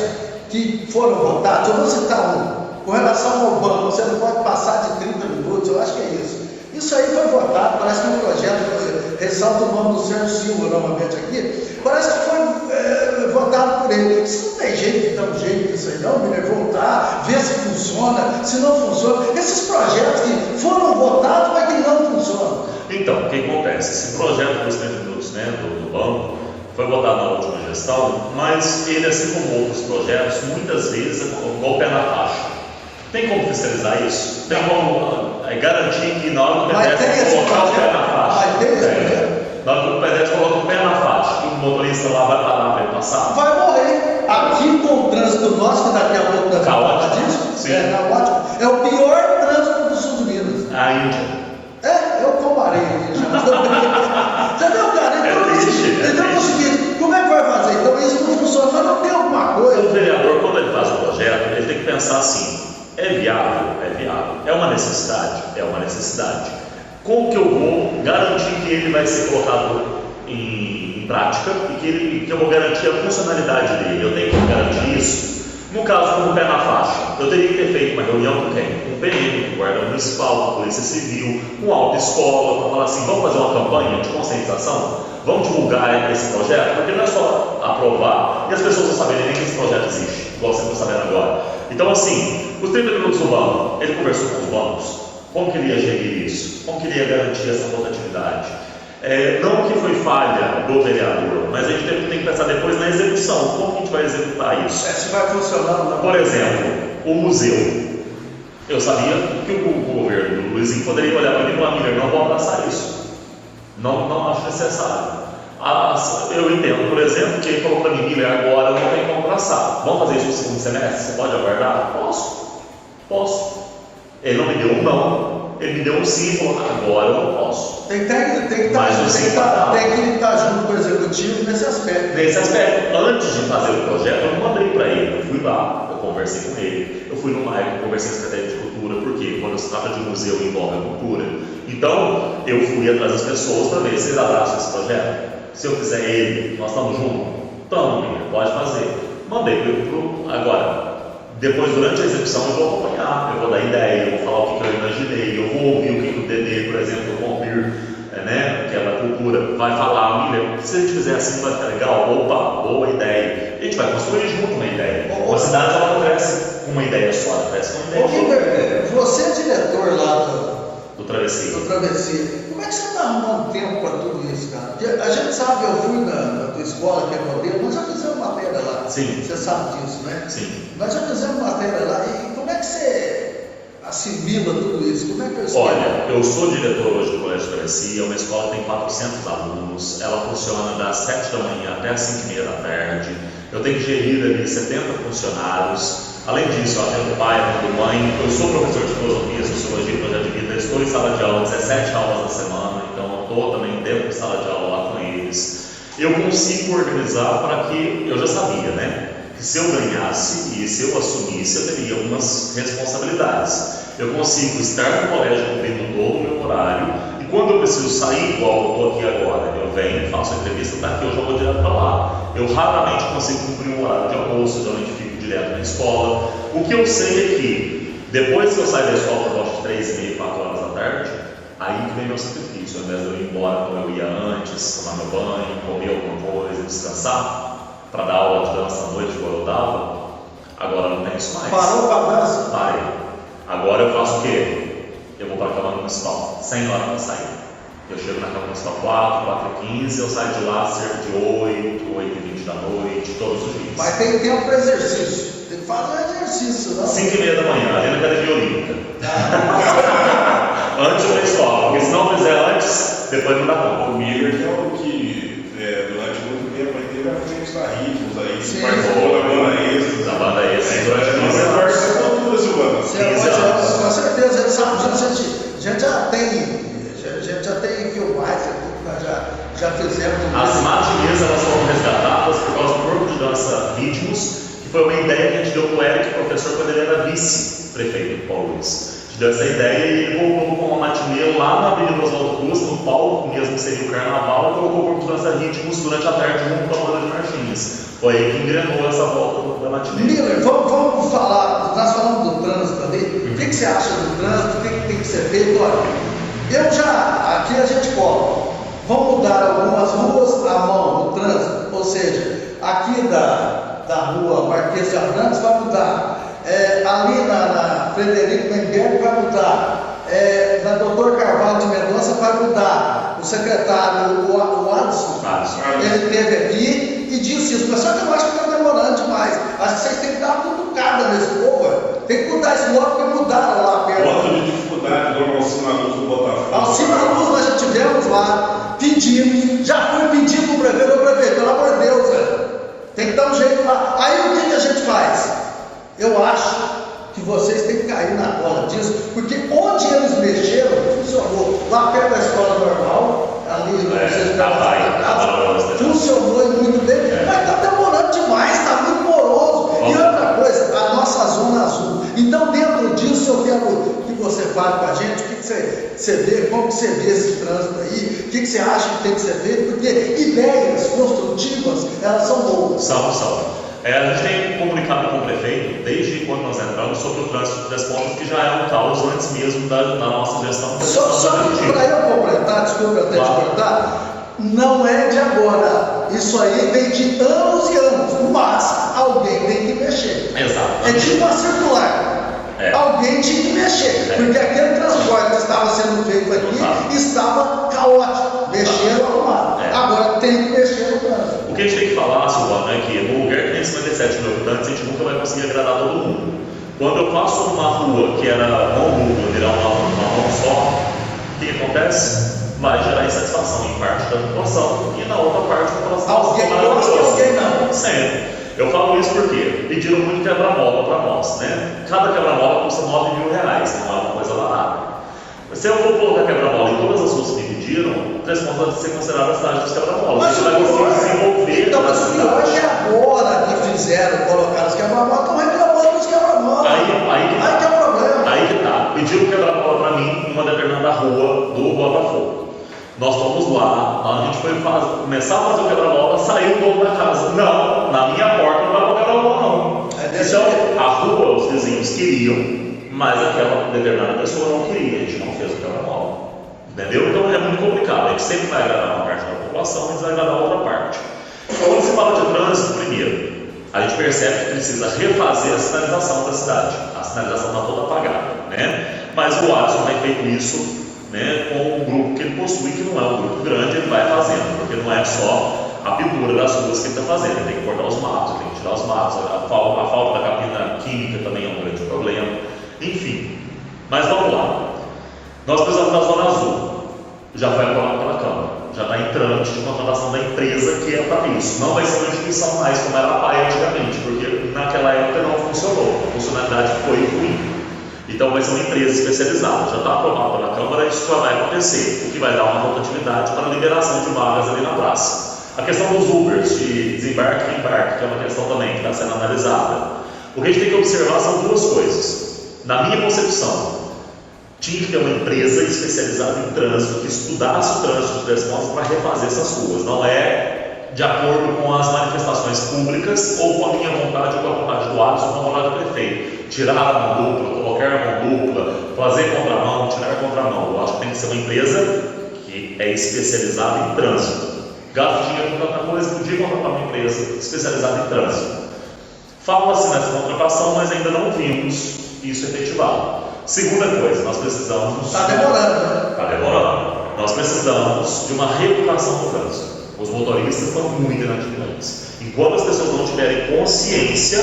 que foram votados, eu vou citar um. Com relação ao banco, você não pode passar de 30 minutos, eu acho que é isso. Isso aí foi votado, parece que um projeto, ressalta o nome do Sérgio Silva novamente aqui, parece que foi votado por ele. Isso não tem jeito de dar um jeito disso aí não, Miller, voltar, ver se funciona, se não funciona. Esses projetos que foram votados, mas que não funcionam. Então, o que acontece? Esse projeto dos 30 minutos, né, do banco, foi votado na última gestão, mas ele, assim como outros projetos, muitas vezes colocou o pé na faixa. Tem como fiscalizar isso? Tem como garantir que na hora do pedestre colocar o pé na faixa? Na hora do pedestre coloca o pé na faixa, que o motorista lá vai parar para ele passar? Vai morrer. Aqui com o trânsito nosso, que daqui a pouco nós vamos falar disso, é o pior trânsito do sul de Minas. A Índia. Eu comparei aqui já. Entendeu, cara? Então, seguinte, como é que vai fazer? Então isso não funciona, mas não tem alguma coisa. O vereador, quando ele faz o projeto, ele tem que pensar assim: é viável? É viável. É uma necessidade? É uma necessidade. Como que eu vou garantir que ele vai ser colocado em prática e que eu vou garantir a funcionalidade dele? Eu tenho que garantir isso. No caso do pé na faixa, eu teria que ter feito uma reunião com quem? Com o PM, com o Guarda Municipal, com a Polícia Civil, com a autoescola, para falar assim: vamos fazer uma campanha de conscientização? Vamos divulgar esse projeto? Porque não é só aprovar e as pessoas não saberem nem que esse projeto existe, igual você está sabendo agora. Então, assim, os 30 minutos do banco, ele conversou com os bancos, como que ele ia gerir isso, como que ele ia garantir essa rotatividade. Não que foi falha do vereador, mas a gente tem que pensar depois na execução, como que a gente vai executar isso. Se vai funcionar ou não. Por exemplo, o museu. Eu sabia que o governo do Luizinho poderia olhar para mim e falar: Miller, não vou abraçar isso, não acho necessário. Eu entendo, por exemplo, que ele falou para mim: Miller, agora não tem como abraçar, vamos fazer isso no segundo semestre? Você pode aguardar? Posso. Ele não me deu um não, ele me deu um sim e falou: agora eu não posso. Tem que estar junto com o executivo nesse aspecto. Antes de fazer o projeto, eu não mandei para ele, eu fui lá, eu conversei com ele, eu fui no MAIC, conversei com a Secretaria de Cultura, porque quando se trata de museu envolve a cultura. Então, eu fui atrás das pessoas para ver se eles abraçam esse projeto. Se eu fizer ele, nós estamos juntos? Estamos, pode fazer. Mandei agora. Depois, durante a execução, eu vou acompanhar, eu vou dar ideia, eu vou falar o que eu imaginei, eu vou ouvir o que o DD, por exemplo, o Compir, que é da cultura, vai falar: Miller, se a gente fizer assim vai ficar legal, opa, boa ideia. A gente vai construir junto uma ideia. A cidade ela não cresce com uma ideia só, ela cresce com uma ideia. Você é diretor lá do Travessia. Como é que você está arrumando tempo para tudo isso, cara? A gente sabe, eu fui na tua escola, que é modelo, nós já fizemos matéria lá. Sim. Você sabe disso, né? Sim. Nós já fizemos matéria lá. E como é que você assimila tudo isso? Como é que eu Olha, eu sou diretor hoje do Colégio Travessia, uma escola que tem 400 alunos, ela funciona das 7 da manhã até as 5:30 da tarde. Eu tenho que gerir ali 70 funcionários. Além disso, eu atendo pai, atendo mãe. Eu sou professor de filosofia, sociologia e projeto de vida. Estou em sala de aula 17 aulas na semana, então eu estou também dentro de sala de aula lá com eles. Eu consigo organizar para que, eu já sabia, né? Que se eu ganhasse e se eu assumisse, eu teria algumas responsabilidades. Eu consigo estar no colégio cumprindo todo o meu horário, e quando eu preciso sair, igual eu estou aqui agora, eu venho, faço a entrevista, está aqui, eu já vou direto para lá. Eu raramente consigo cumprir um horário de almoço, geralmente fico direto na escola. O que eu sei é que, depois que eu saio da escola por volta de 3:30, 4 horas da tarde, aí que vem meu sacrifício. Ao invés de eu ir embora como eu ia antes, tomar meu banho, comer alguma coisa, descansar, para dar aula de dança à noite, igual eu dava, agora não tem isso mais. Parou com a dança? Parei. Agora eu faço o quê? Eu vou para a Câmara Municipal, 100 horas para sair. Eu chego na Câmara Municipal 4:15, eu saio de lá cerca de 8:20 da noite, todos os dias. Mas tem tempo para exercício. Tem que fazer exercício, não? 5:30 da manhã, ali na Academia Olímpica. Antes da escola, porque se não fizer antes, depois não dá conta. O Miller, que é o que durante muito tempo aí teve a frente da Ritmos aí, Sim. participou da banda extra. Da banda extra, durante Você 15 anos. participou de todas as bandas. Com certeza, ele sabe disso. A gente já tem filmagem, nós já fizemos. As margens elas foram resgatadas por causa do corpo de dança Ritmos, que foi uma ideia que a gente deu para o Eric, professor, quando ele era vice-prefeito do Paulo Luiz. A gente deu essa ideia e ele voltou com uma matinê lá na Avenida Oswaldo Cruz, no palco mesmo que seria o carnaval, e colocou oportunidades ritmos durante a tarde junto com a banda de marchinhas. Foi aí que engrenou essa volta da matinê. Miller, vamos falar, nós falamos do trânsito ali. O que você acha do trânsito? O que tem que ser feito? Olha, aqui a gente coloca. Vamos mudar algumas ruas à mão no trânsito, ou seja, aqui da rua Marquês de Abrantes vai mudar, ali na Frederico Lemberg vai mudar, na Doutor Carvalho de Mendonça vai mudar. O secretário, o Adson, ele esteve aqui e disse isso, mas só que eu acho que está demorando demais. Acho que vocês têm que dar uma cutucada nesse povo, tem que mudar isso logo, porque mudaram lá perto. Outra de dificuldade do Alcina Luz do Botafogo. Alcina Luz nós já tivemos lá, pedimos, já fui pedir para o prefeito, pelo amor de Deus, velho. Tem que dar um jeito lá. Aí o que a gente faz? Eu acho que vocês têm que cair na cola disso, porque onde eles mexeram, funcionou. Lá perto da escola normal, ali, funcionou muito bem, mas está demorando demais, está muito moroso. E outra coisa, a nossa zona azul. Então, dentro disso, eu quero que você fale com a gente, o que você vê, como você vê esse trânsito aí, o que você acha que tem que ser feito, porque ideias construtivas, elas são boas. São. A gente tem comunicado com o prefeito, desde quando nós entramos, sobre o trânsito de 3 pontos, que já é um caos antes mesmo da nossa gestão. Só para eu completar, desculpa até te cortar, não é de agora. Isso aí vem de anos e anos, mas alguém tem que mexer. Exato. É tipo uma circular. Alguém tinha que mexer, porque aquele transporte que estava sendo feito aqui estava caótico. Mexeram, arrumaram. Agora tem que mexer no trânsito. O que a gente tem que falar, Silvano, é que no lugar que tem 57 mil habitantes, a gente nunca vai conseguir agradar todo mundo. Quando eu passo numa rua que era mão dupla, virar uma mão só, o que acontece? Vai gerar insatisfação em parte da população e na outra parte da população. Alguém gosta, alguém não. Sempre. Eu falo isso porque pediram muito quebra-mola para nós, né? Cada quebra-mola custa R$9.000, não é uma coisa barata. Se eu vou colocar quebra-mola em todas as ruas que me pediram, 3 pontos vai ser considerada a cidade dos quebra-molas. Mas vai conseguir desenvolver. Então, mas o pior é que agora que fizeram, colocaram os quebra-molas, estão reclamando dos quebra-molas. Aí que é o problema. Aí que tá. Pediram quebra-mola para mim em uma determinada rua do Botafogo. Nós fomos lá, a gente foi começar a fazer o quebra-mola, saiu o dono da casa. Não, na minha porta não vai para quebra-mola não. Então, a rua os vizinhos queriam, mas aquela determinada pessoa não queria, a gente não fez o quebra-mola. Entendeu? Então é muito complicado, a gente sempre vai agradar uma parte da população e desagradar a outra parte. Quando se fala de trânsito, primeiro, a gente percebe que precisa refazer a sinalização da cidade. A sinalização está toda apagada, né? Mas o Adson tem feito isso, né, com o grupo que ele possui, que não é um grupo grande, ele vai fazendo, porque não é só a pintura das ruas que ele está fazendo, ele tem que cortar os matos, ele tem que tirar os matos, a falta da capina química também é um grande problema, enfim. Mas vamos lá, nós precisamos da zona azul, já foi aprovado pela Câmara, já está em trâmite de contratação da empresa que é para isso, não vai ser uma instituição mais como era a PAE antigamente, porque naquela época não funcionou, a funcionalidade foi ruim. Então vai ser uma empresa especializada, já está aprovado pela Câmara, isso já vai acontecer, o que vai dar uma rotatividade para a liberação de vagas ali na praça. A questão dos Ubers, de desembarque e embarque, que é uma questão também que está sendo analisada. O que a gente tem que observar são 2 coisas. Na minha concepção, tinha que ter uma empresa especializada em trânsito, que estudasse o trânsito de 3 pontos para refazer essas ruas. Não é de acordo com as manifestações públicas ou com a minha vontade ou com a vontade do Adson ou com a vontade do prefeito. Tirar a mão dupla, colocar a mão dupla, fazer contramão, tirar a contramão. Eu acho que tem que ser uma empresa que é especializada em trânsito. Gasta dinheiro com tanta coisa, podia contratar uma empresa especializada em trânsito. Fala-se nessa contratação, mas ainda não vimos isso efetivado. Segunda coisa, nós precisamos... Está demorando, né? Está demorando. Nós precisamos de uma reeducação do trânsito. Os motoristas estão muito inadimplentes. Enquanto as pessoas não tiverem consciência,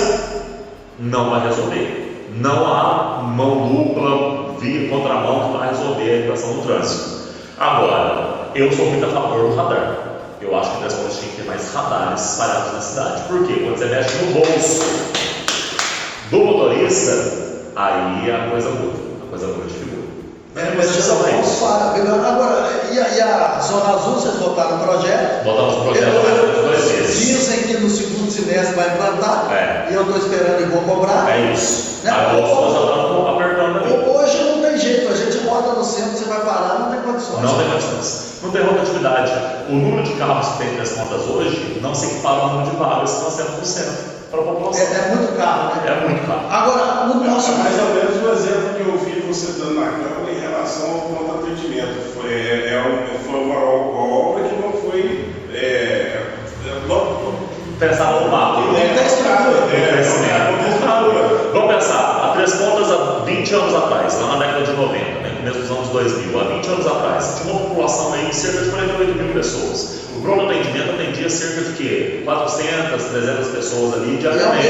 não vai resolver. Não há mão dupla, via contramão que vai resolver a educação do trânsito. Agora, eu sou muito a favor do radar. Eu acho que 3 pontos tinha que ter mais radares espalhados na cidade. Por quê? Quando você mexe no bolso do motorista, aí a coisa muda. A coisa muda de figura. Mas agora, e a Zona Azul, vocês votaram no projeto? Votamos no projeto há 2 meses. dizem que no segundo semestre vai implantar, e eu estou esperando e vou cobrar. É isso. Né? Agosto nós já estamos apertando ali. Hoje não tem jeito, a gente roda no centro, você vai parar, não tem condições. Não tem condições. Não tem rotatividade. O número de carros que tem nas contas hoje não se equipara ao número de vagas que estão sendo no centro para a população. É muito caro, né? É muito caro. Agora, o nosso. Mais ou menos o exemplo que eu vi você dando na Câmara em relação ao pronto atendimento. Foi uma obra que não foi pensar no mapa. Vamos pensar, a Três Pontas há 20 anos atrás, lá na década de 90, né, começo dos anos 2000, há 20 anos atrás, tinha uma população aí de cerca de 48 mil pessoas. O pronto atendimento atendia cerca de quê? 400, 300 pessoas ali diariamente.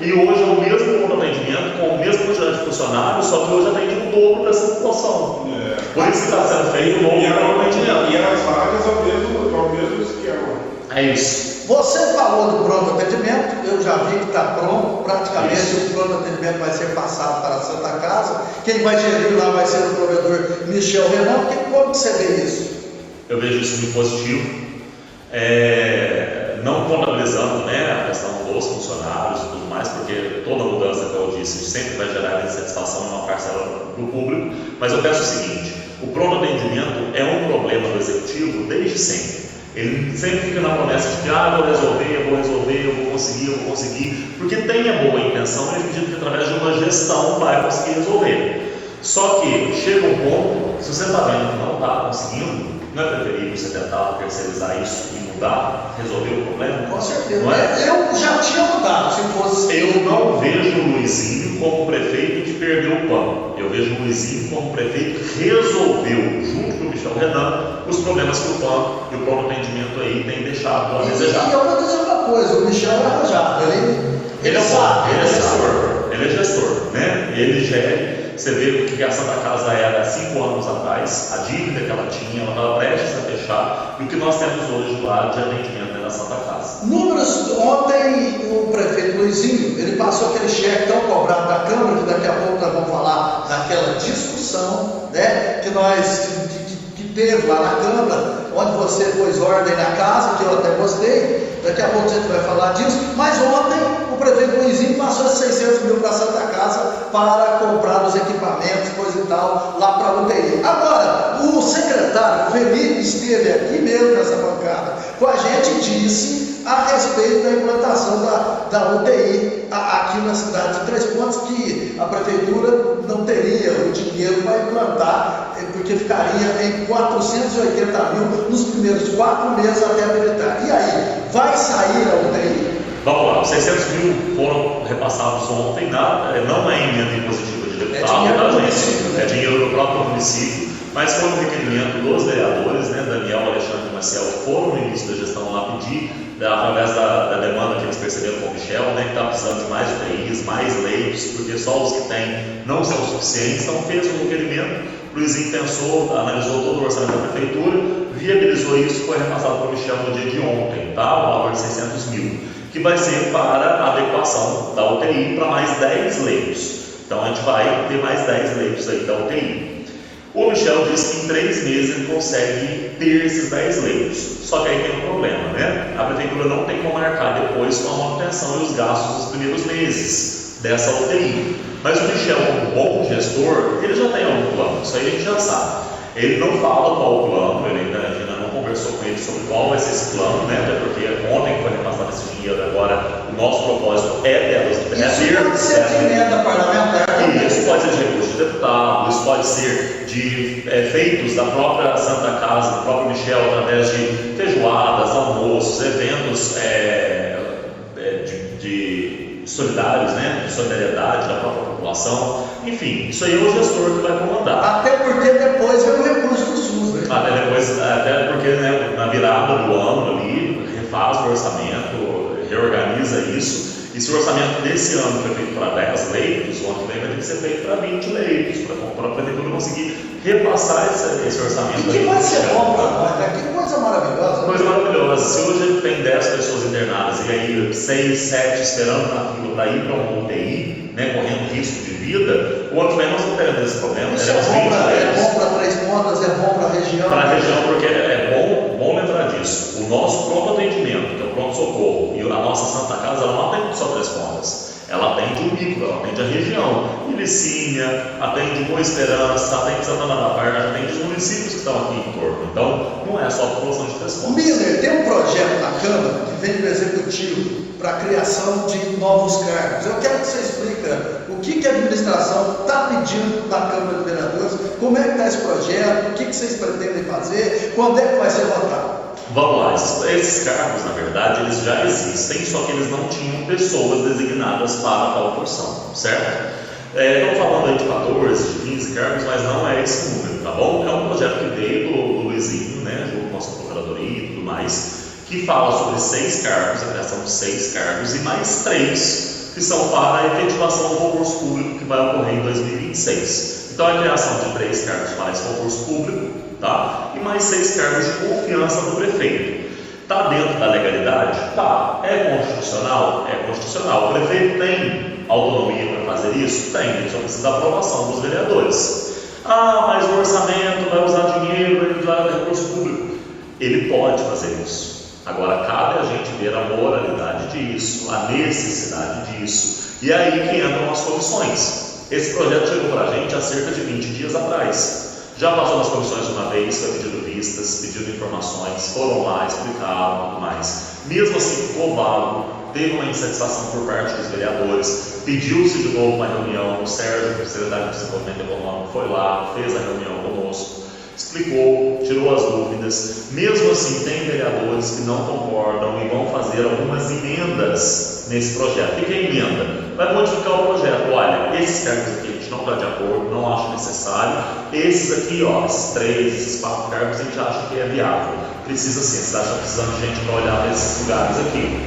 E hoje é o mesmo pronto atendimento, com o mesmo quantidade de funcionários, só que hoje atende o dobro dessa população. Por isso que está sendo feito um novo pronto atendimento. E as vagas ao mesmo esquema. É isso. Você falou do pronto atendimento, eu já vi que está pronto, praticamente o pronto atendimento vai ser passado para a Santa Casa. Quem vai gerir lá vai ser o provedor Michel Renan. Como que você vê isso? Eu vejo isso muito positivo, não contabilizando, né, a questão dos funcionários e tudo mais, porque toda mudança, como eu disse, sempre vai gerar insatisfação em uma parcela do público, mas eu penso o seguinte: o pronto atendimento é um problema do executivo desde sempre. Ele sempre fica na promessa de que vou resolver, eu vou conseguir, porque tem a boa intenção e acredito que através de uma gestão vai conseguir resolver. Só que chega um ponto, se você está vendo que não está conseguindo, não é preferível você tentar terceirizar isso e mudar, resolver o problema? Com certeza. Não é? Eu já tinha mudado, se fosse. Eu não vejo o Luizinho como prefeito que perdeu o pano. Eu vejo o Luizinho como prefeito que resolveu, junto com o Michel Renan, os problemas que o PAN e o pronto atendimento aí tem deixado a desejar. E eu vou dizer uma coisa, o Michel é arrojado, ele sabe, ele é gestor, né? Ele gere. Você vê o que a Santa Casa era há 5 anos atrás, a dívida que ela tinha, ela estava prestes a fechar, e o que nós temos hoje lá de atendimento da Santa Casa. Números, ontem o prefeito Luizinho, ele passou aquele cheque tão cobrado da Câmara, que daqui a pouco nós vamos falar daquela discussão, né, que teve lá na Câmara, onde você pôs ordem na casa, que eu até gostei, daqui a pouco a gente vai falar disso, mas ontem o prefeito Luizinho passou 600 mil para a Santa Casa para comprar os equipamentos, coisa e tal, lá para a UTI. Agora, o secretário Felipe esteve aqui mesmo nessa bancada com a gente e disse a respeito da implantação da UTI aqui na cidade de Três Pontas, que a prefeitura não teria o dinheiro para implantar, porque ficaria em 480 mil nos primeiros 4 meses até habilitar. E aí, vai sair a UTI? Vamos lá, 600 mil foram repassados ontem, não é emenda impositiva de deputado, é dinheiro do próprio município, mas foi um requerimento dos vereadores, né, Daniel, Alexandre e Marcel, foram no início da gestão lá pedir, através da demanda que eles perceberam com o Michel, né, que está precisando de mais UTIs, mais leitos, porque só os que tem não são suficientes, então fez um requerimento. O Luizinho pensou, analisou todo o orçamento da prefeitura, viabilizou isso, foi repassado para o Michel no dia de ontem, tá? O valor de 600 mil, que vai ser para a adequação da UTI para mais 10 leitos. Então a gente vai ter mais 10 leitos aí da UTI. O Michel disse que em 3 meses ele consegue ter esses 10 leitos. Só que aí tem um problema, né? A prefeitura não tem como marcar depois com a manutenção e os gastos dos primeiros meses dessa UTI. Mas o Michel, como bom gestor, ele já tem algum plano, isso aí a gente já sabe. Ele não fala qual o plano, ele ainda não conversou com ele sobre qual vai ser esse plano, né? Até porque ontem foi repassado esse dinheiro, agora o nosso propósito isso pode ser de emenda parlamentar. Isso pode ser de recurso de deputado, isso pode ser de feitos da própria Santa Casa, do próprio Michel, através de feijoadas, almoços, eventos de solidários, né? De solidariedade da própria população. Enfim, isso aí é o gestor que vai comandar. Até porque depois vem o recurso do SUS, né? Até porque, né, na virada do ano ali, refaz o orçamento, reorganiza isso. E se o orçamento desse ano foi feito para 10 leitos, o ano que vem vai ter que ser feito para 20 leitos, para a prefeitura conseguir repassar esse orçamento. E que vai ser bom para nós, né? Que coisa maravilhosa. Coisa maravilhosa. Se hoje tem 10 pessoas internadas e aí 6, 7 esperando na fila para ir para uma UTI, né, correndo risco de vida, o ano que vem nós não teremos esse problema. Isso é bom para Três Pontas, é bom para a região. Para a região, porque é bom lembrar disso. O nosso pronto atendimento, que é o pronto-socorro e a nossa Santa Casa, ela não atende só Três Pontas. Ela atende o micro, ela atende a região, Ilicínia, atende Boa Esperança, atende Santana da Parga, atende os municípios que estão aqui em torno. Então, não é só a população de Três Pontas. Miller, tem um projeto na Câmara que vem do Executivo para a criação de novos cargos. Eu quero que você explique o que a administração está pedindo da Câmara de Vereadores, como é que está esse projeto, o que vocês pretendem fazer, quando é que vai ser votado? Vamos lá, esses cargos, na verdade, eles já existem, só que eles não tinham pessoas designadas para tal porção, certo? Estamos falando aí de 14, de 15 cargos, mas não é esse número, tá bom? É um projeto que veio do Luizinho, né, junto com a nossa procuradoria e tudo mais, que fala sobre 6 cargos, a criação de 6 cargos e mais 3 que são para a efetivação do concurso público que vai ocorrer em 2026. Então, a criação de 3 cargos para esse concurso público, tá? E mais 6 cargos de confiança do prefeito. Está dentro da legalidade? Tá. É constitucional? É constitucional. O prefeito tem autonomia para fazer isso? Tem. Ele só precisa da aprovação dos vereadores. Ah, mas o orçamento vai usar dinheiro, vai usar recurso público. Ele pode fazer isso. Agora, cabe a gente ver a moralidade disso, a necessidade disso. E aí que entram as comissões. Esse projeto chegou para a gente há cerca de 20 dias atrás. Já passou nas comissões uma vez, foi pedido vistas, pedido informações, foram lá, explicaram e tudo mais. Mesmo assim, ficou vago, teve uma insatisfação por parte dos vereadores, pediu-se de novo uma reunião, o Sérgio, secretário de Desenvolvimento Econômico, foi lá, fez a reunião conosco, explicou, tirou as dúvidas. Mesmo assim, tem vereadores que não concordam e vão fazer algumas emendas nesse projeto. O que é emenda? Vai modificar o projeto. Olha, esses cargos aqui a gente não está de acordo, não acha necessário. Esses aqui, ó, esses 3, esses 4 cargos a gente acha que é viável. Precisa sim, a cidade está precisando de gente para olhar para esses lugares aqui.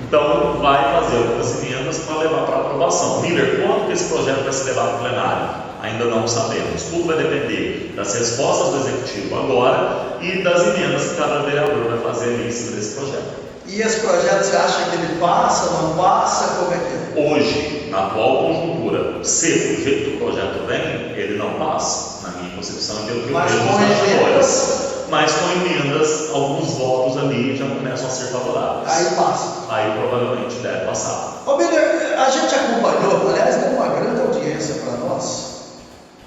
Então, vai fazer algumas emendas para levar para aprovação. Miller, quando que esse projeto vai ser levado para o plenário? Ainda não sabemos. Tudo vai depender das respostas do Executivo agora e das emendas que cada vereador vai fazer ali em cima desse projeto. E esse projeto, você acha que ele passa, não passa? Como é que é? Hoje, na atual conjuntura, se do jeito que o projeto vem, ele não passa, na minha concepção, pelo que eu vejo nos bastidores. Mas com emendas, alguns votos ali já começam a ser favoráveis. Aí passa. Aí provavelmente deve passar. Ô Miller, a gente acompanhou, aliás, deu uma grande audiência para nós,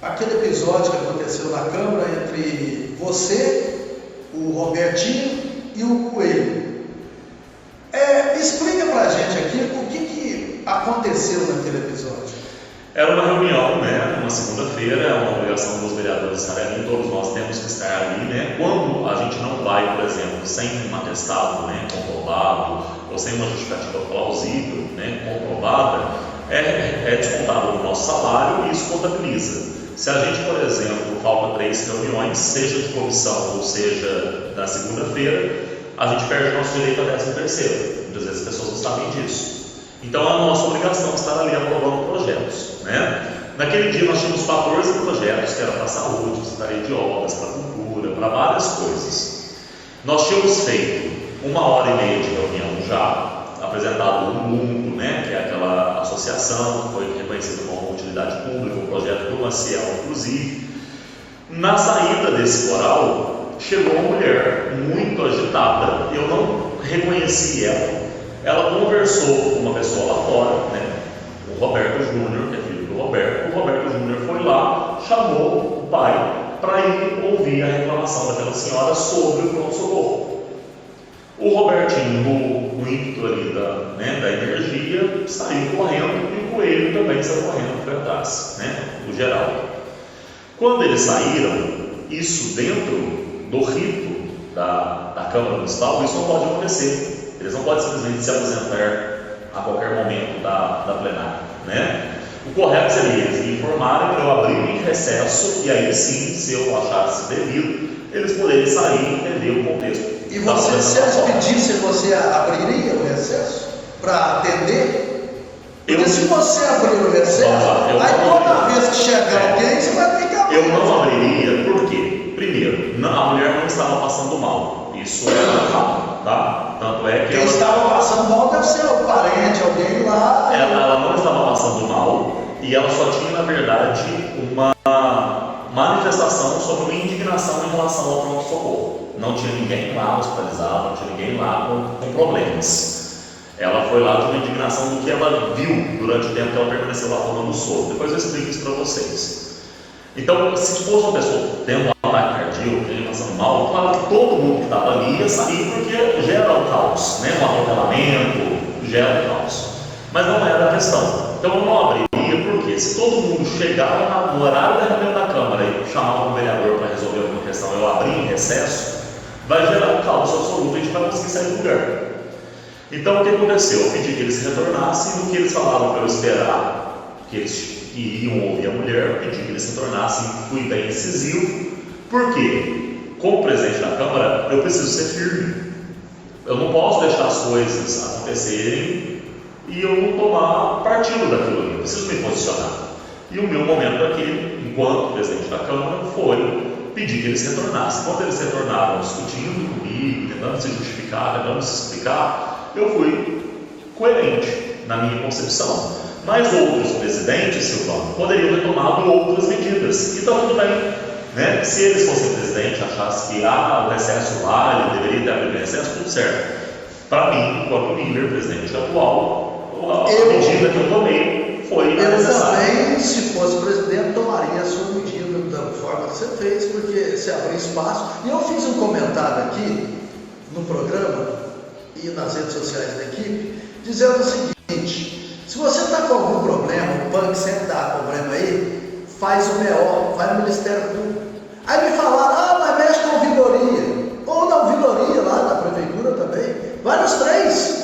aquele episódio que aconteceu na Câmara entre você, o Robertinho e o Coelho. Explica pra gente aqui o que aconteceu naquele episódio. Era uma reunião, né, uma segunda-feira, é uma obrigação dos vereadores estarem ali, todos nós temos que estar ali, né, quando a gente não vai, por exemplo, sem um atestado, né, comprovado, ou sem uma justificativa plausível, né, comprovada, é descontado do nosso salário e isso contabiliza. Se a gente, por exemplo, falta 3 reuniões, seja de comissão ou seja da segunda-feira, a gente perde o nosso direito a 13º. Muitas vezes as pessoas não sabem disso. Então é a nossa obrigação estar ali aprovando projetos, né? Naquele dia nós tínhamos 14 projetos, que era para a saúde, secretaria de obras, para a cultura, para várias coisas. Nós tínhamos feito 1h30 de reunião já, apresentado o mundo, né? Que é aquela associação que foi reconhecida como utilidade pública, o projeto do Maciel, inclusive. Na saída desse coral, chegou uma mulher muito agitada, eu não reconheci ela. Ela conversou com uma pessoa lá fora, né? O Roberto Júnior, que é filho do Roberto. O Roberto Júnior foi lá, chamou o pai para ir ouvir a reclamação daquela senhora sobre o pronto-socorro. O Robertinho, no ímpeto ali da energia, saiu correndo e o Coelho também saiu correndo para trás, né? O Geraldo. Quando eles saíram, isso dentro do rito da Câmara Municipal, isso não pode acontecer. Eles não podem simplesmente se aposentar a qualquer momento da plenária, né? O correto seria eles me informarem para eu abrir em recesso e aí sim, se eu achasse devido, eles poderem sair e entender o contexto. E você, se eles pedissem, você abriria o recesso para atender? Porque se você abrir o recesso, aí toda vez que chegar alguém, você vai ficar... Eu não abriria, por quê? Primeiro, a mulher não estava passando mal. Isso é normal, tá? Tanto é que quem estava passando mal deve ser o parente, alguém lá. Ela não estava passando mal e ela só tinha, na verdade, uma manifestação sobre uma indignação em relação ao pronto-socorro. Não tinha ninguém lá hospitalizado, não tinha ninguém lá com problemas. Ela foi lá de uma indignação do que ela viu durante o tempo que ela permaneceu lá tomando soro. Depois eu explico isso para vocês. Então, se fosse uma pessoa tendo um ataque cardíaco, tendo passando mal, claro que todo mundo que estava ali ia sair porque gera o caos, né? Um atropelamento gera o caos. Mas não era a questão. Então eu não abriria, porque se todo mundo chegava no horário da reunião da Câmara e chamava um vereador para resolver alguma questão, eu abrir em recesso, vai gerar um caos absoluto e a gente vai conseguir sair do lugar. Então o que aconteceu? Eu pedi que eles retornassem, no que eles falaram para eu esperar que eles iriam ouvir a mulher, eu pedi que eles retornassem, fui bem incisivo. Por quê? Como presidente da Câmara, eu preciso ser firme. Eu não posso deixar as coisas acontecerem e eu não tomar partido daquilo ali. Eu preciso me posicionar. E o meu momento aqui, enquanto presidente da Câmara, foi pedir que eles retornassem. Quando eles retornaram discutindo comigo, tentando se justificar, tentando se explicar, eu fui coerente na minha concepção. Mas outros presidentes, Silvano, poderiam ter tomado outras medidas. Então tudo bem, né? Se eles fossem presidente, achassem que o recesso lá, ele deveria ter abrido recesso, tudo certo. Para mim, enquanto líder, presidente atual, a medida que eu tomei foi necessária. Eu também, se fosse presidente, tomaria a sua medida da forma que você fez, porque você abriu espaço. E eu fiz um comentário aqui no programa e nas redes sociais da equipe, dizendo o seguinte: se você está com algum problema, o PAN sempre dá problema aí, faz o BO, vai no Ministério Público. Aí me falaram, mas mexe com a ouvidoria, ou na ouvidoria lá da prefeitura também, vai nos três.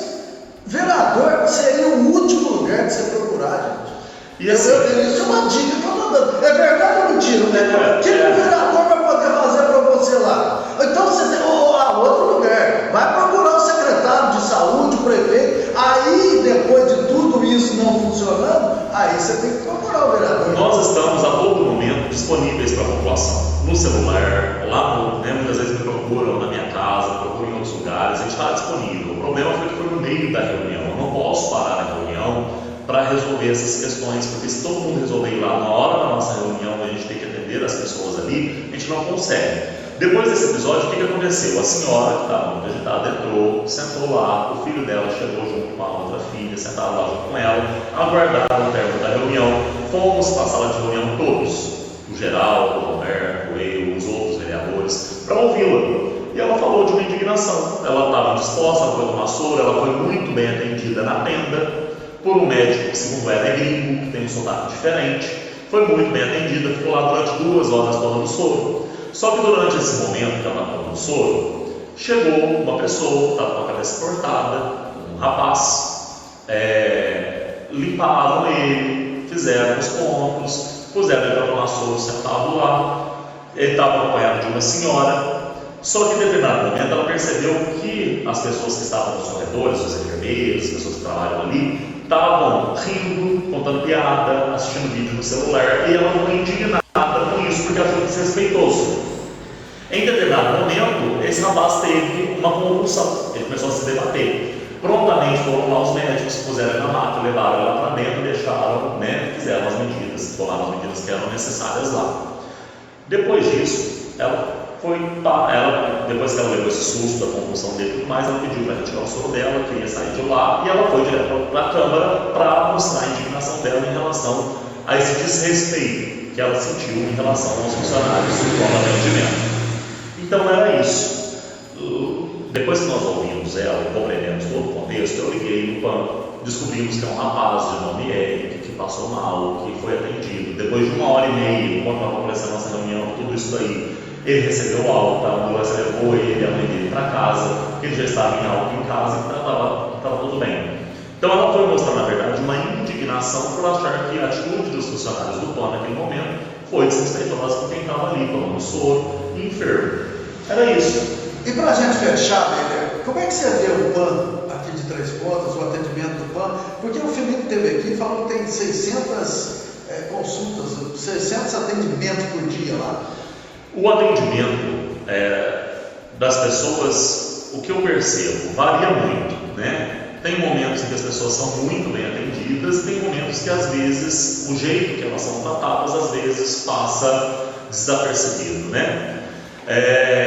Vereador seria o último lugar de você procurar, gente. E assim, isso é uma dica que eu estou dando. É verdade ou mentira, né? O que o vereador vai poder fazer para você lá? Então você tem outro lugar. Vai procurar o secretário de saúde, o prefeito. Aí, depois de tudo isso não funcionando, aí você tem que procurar o vereador. Nós estamos a todo momento disponíveis para a população. No celular, lá muitas vezes me procuram na minha casa, procuram em outros lugares, a gente está disponível. O problema foi que foi no meio da reunião. Eu não posso parar na reunião para resolver essas questões, porque se todo mundo resolver ir lá na hora da nossa reunião, a gente tem que atender as pessoas ali, a gente não consegue. Depois desse episódio, o que aconteceu? A senhora que estava muito agitada entrou, sentou lá, o filho dela chegou junto com a outra filha, sentaram lá junto com ela, aguardaram o término da reunião, fomos para a sala de reunião todos, o Geraldo, o Roberto, eu, os outros vereadores, para ouvi-la. E ela falou de uma indignação. Ela estava disposta, ela foi tomar soro, ela foi muito bem atendida na tenda por um médico que, segundo ela, é gringo, que tem um sotaque diferente. Foi muito bem atendida, ficou lá durante 2 horas tomando soro. Só que durante esse momento que ela estava tomando soro, chegou uma pessoa, estava com a cabeça cortada, um rapaz, limparam ele, fizeram os pontos, puseram ele para tomar soro sentado lá. Ele estava acompanhado de uma senhora. Só que em determinado momento ela percebeu que as pessoas que estavam nos corredores, os enfermeiros, as pessoas que trabalham ali, estavam rindo, contando piada, assistindo vídeo no celular, e ela ficou indignada com isso, porque ela foi desrespeitoso. Em determinado momento, esse rapaz teve uma convulsão, ele começou a se debater. Prontamente foram lá os médicos, puseram na maca, levaram ela para dentro, deixaram, fizeram as medidas, tomaram as medidas que eram necessárias lá. Depois disso, depois que ela levou esse susto da convulsão dele e tudo mais, ela pediu para retirar o soro dela, queria sair de lá, e ela foi direto para a Câmara para mostrar a indignação dela em relação a esse desrespeito que ela sentiu em relação aos funcionários do plano de atendimento. Então era isso. Depois que nós ouvimos ela, compreendemos todo o contexto, eu liguei no PAN, descobrimos que é um rapaz de nome Eric, que passou mal, que foi atendido. Depois de 1h30, enquanto nós aconteceu a nossa reunião, tudo isso aí, ele recebeu alta, a ambulância levou ele e a mãe dele para casa, porque ele já estava em alta em casa, então estava tudo bem. Então ela foi mostrar, na verdade, uma indignação por achar que a atitude dos funcionários do PAN naquele momento foi desrespeitosa com quem estava ali, tomando soro e enfermo. Era isso. E para a gente fechar, Beler, como é que você vê o PAN aqui de Três Pontas, o atendimento do PAN? Porque o Felipe esteve aqui e falou que tem 600 consultas, 600 atendimentos por dia lá. O atendimento das pessoas, o que eu percebo, varia muito, Tem momentos em que as pessoas são muito bem atendidas, tem momentos que às vezes o jeito que elas são tratadas às vezes passa desapercebido, né?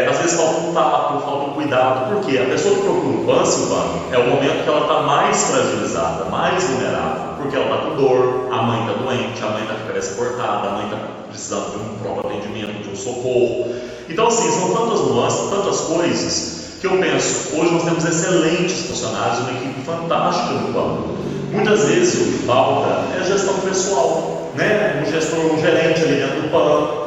Às vezes falta um tato, falta um cuidado, porque a pessoa que procura o PAN, Silvano, é o momento que ela está mais fragilizada, mais vulnerável, porque ela está com dor, a mãe está doente, a mãe está com a cabeça cortada, a mãe está precisando de um próprio atendimento, de um socorro. Então, assim, são tantas nuances, tantas coisas, que eu penso, hoje nós temos excelentes funcionários, uma equipe fantástica no PAN. Muitas vezes o que falta é a gestão pessoal, né? Um gestor, um gerente ali dentro do PAN,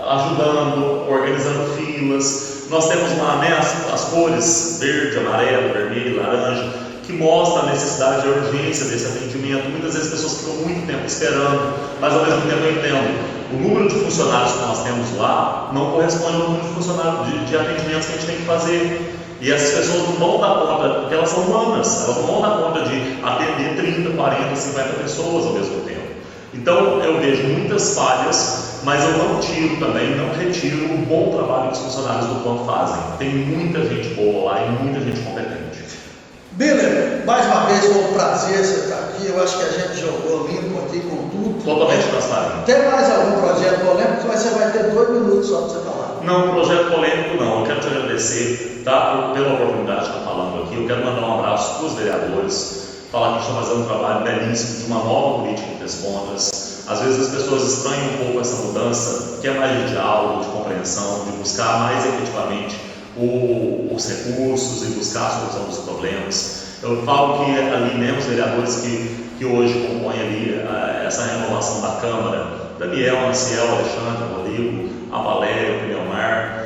ajudando, organizando filas. Nós temos lá, né, as cores verde, amarelo, vermelho, laranja, que mostram a necessidade e a urgência desse atendimento. Muitas vezes as pessoas ficam muito tempo esperando, mas ao mesmo tempo eu entendo. O número de funcionários que nós temos lá não corresponde ao número de funcionários de atendimentos que a gente tem que fazer. E essas pessoas não vão dar conta, porque elas são humanas, elas não vão dar conta de atender 30, 40, 50 pessoas ao mesmo tempo. Então eu vejo muitas falhas, mas eu não tiro também, não retiro o bom trabalho que os funcionários do PAN fazem. Tem muita gente boa lá e muita gente competente. Biller, mais uma vez foi um prazer você estar aqui. Eu acho que a gente jogou limpo aqui com tudo. Totalmente transparente. Tem mais algum projeto polêmico? Mas você vai ter 2 minutos só para você falar. Não, projeto polêmico não. Eu quero te agradecer, tá, pela oportunidade de estar falando aqui. Eu quero mandar um abraço para os vereadores, falar que a gente está fazendo um trabalho belíssimo de uma nova política de Três Pontas. Às vezes as pessoas estranham um pouco essa mudança, que é mais de diálogo, de compreensão, de buscar mais efetivamente os recursos e buscar a solução dos problemas. Eu falo que ali mesmo os vereadores que hoje compõem ali essa renovação da Câmara, Daniel, Maciel, Alexandre, Rodrigo, a Valéria, o Leomar,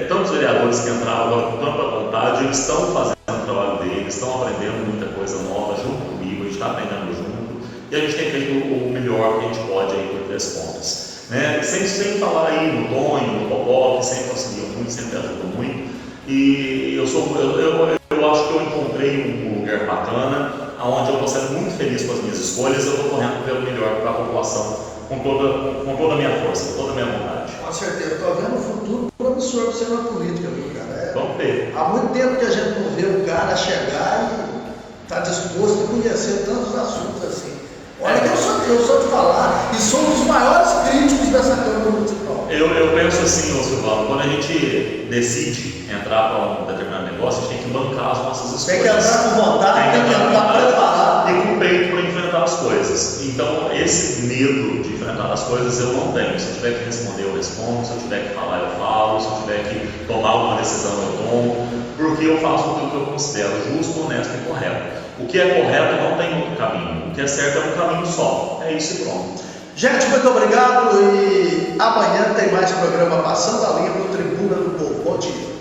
tantos vereadores que entraram agora com tanta vontade, eles estão fazendo o trabalho deles, estão aprendendo muita coisa nova junto comigo, a gente está aprendendo junto, e a gente tem feito o melhor que a gente pode aí por Três Pontas. Né? Sem falar aí no Tonho, no Popó, que sempre conseguiu muito, sempre ajudou muito. E eu acho que eu encontrei um lugar bacana, onde eu estou sendo muito feliz com as minhas escolhas. Eu estou correndo pelo melhor para a população, com toda a minha força, com toda a minha vontade. Com certeza, estou vendo um futuro promissor para você na política, viu, cara? Vamos ver. Há muito tempo que a gente não vê um cara chegar e está disposto a conhecer tantos assuntos assim. Olha que eu sou de falar, e sou um dos maiores críticos dessa Câmara Municipal. Eu penso assim, ô Silvano, quando a gente decide entrar para um determinado negócio, a gente tem que bancar as nossas escolhas. Tem que entrar com vontade, tem que entrar preparado. E com peito para enfrentar as coisas. Então, esse medo de enfrentar as coisas eu não tenho. Se eu tiver que responder, eu respondo. Se eu tiver que falar, eu falo. Se eu tiver que tomar alguma decisão, eu tomo. Porque eu faço aquilo que eu considero justo, honesto e correto. O que é correto não tem outro caminho. O que é certo é um caminho só. É isso e pronto. Gente, muito obrigado. E amanhã tem mais programa Passando a Limpo, Tribuna do Povo. Bom dia.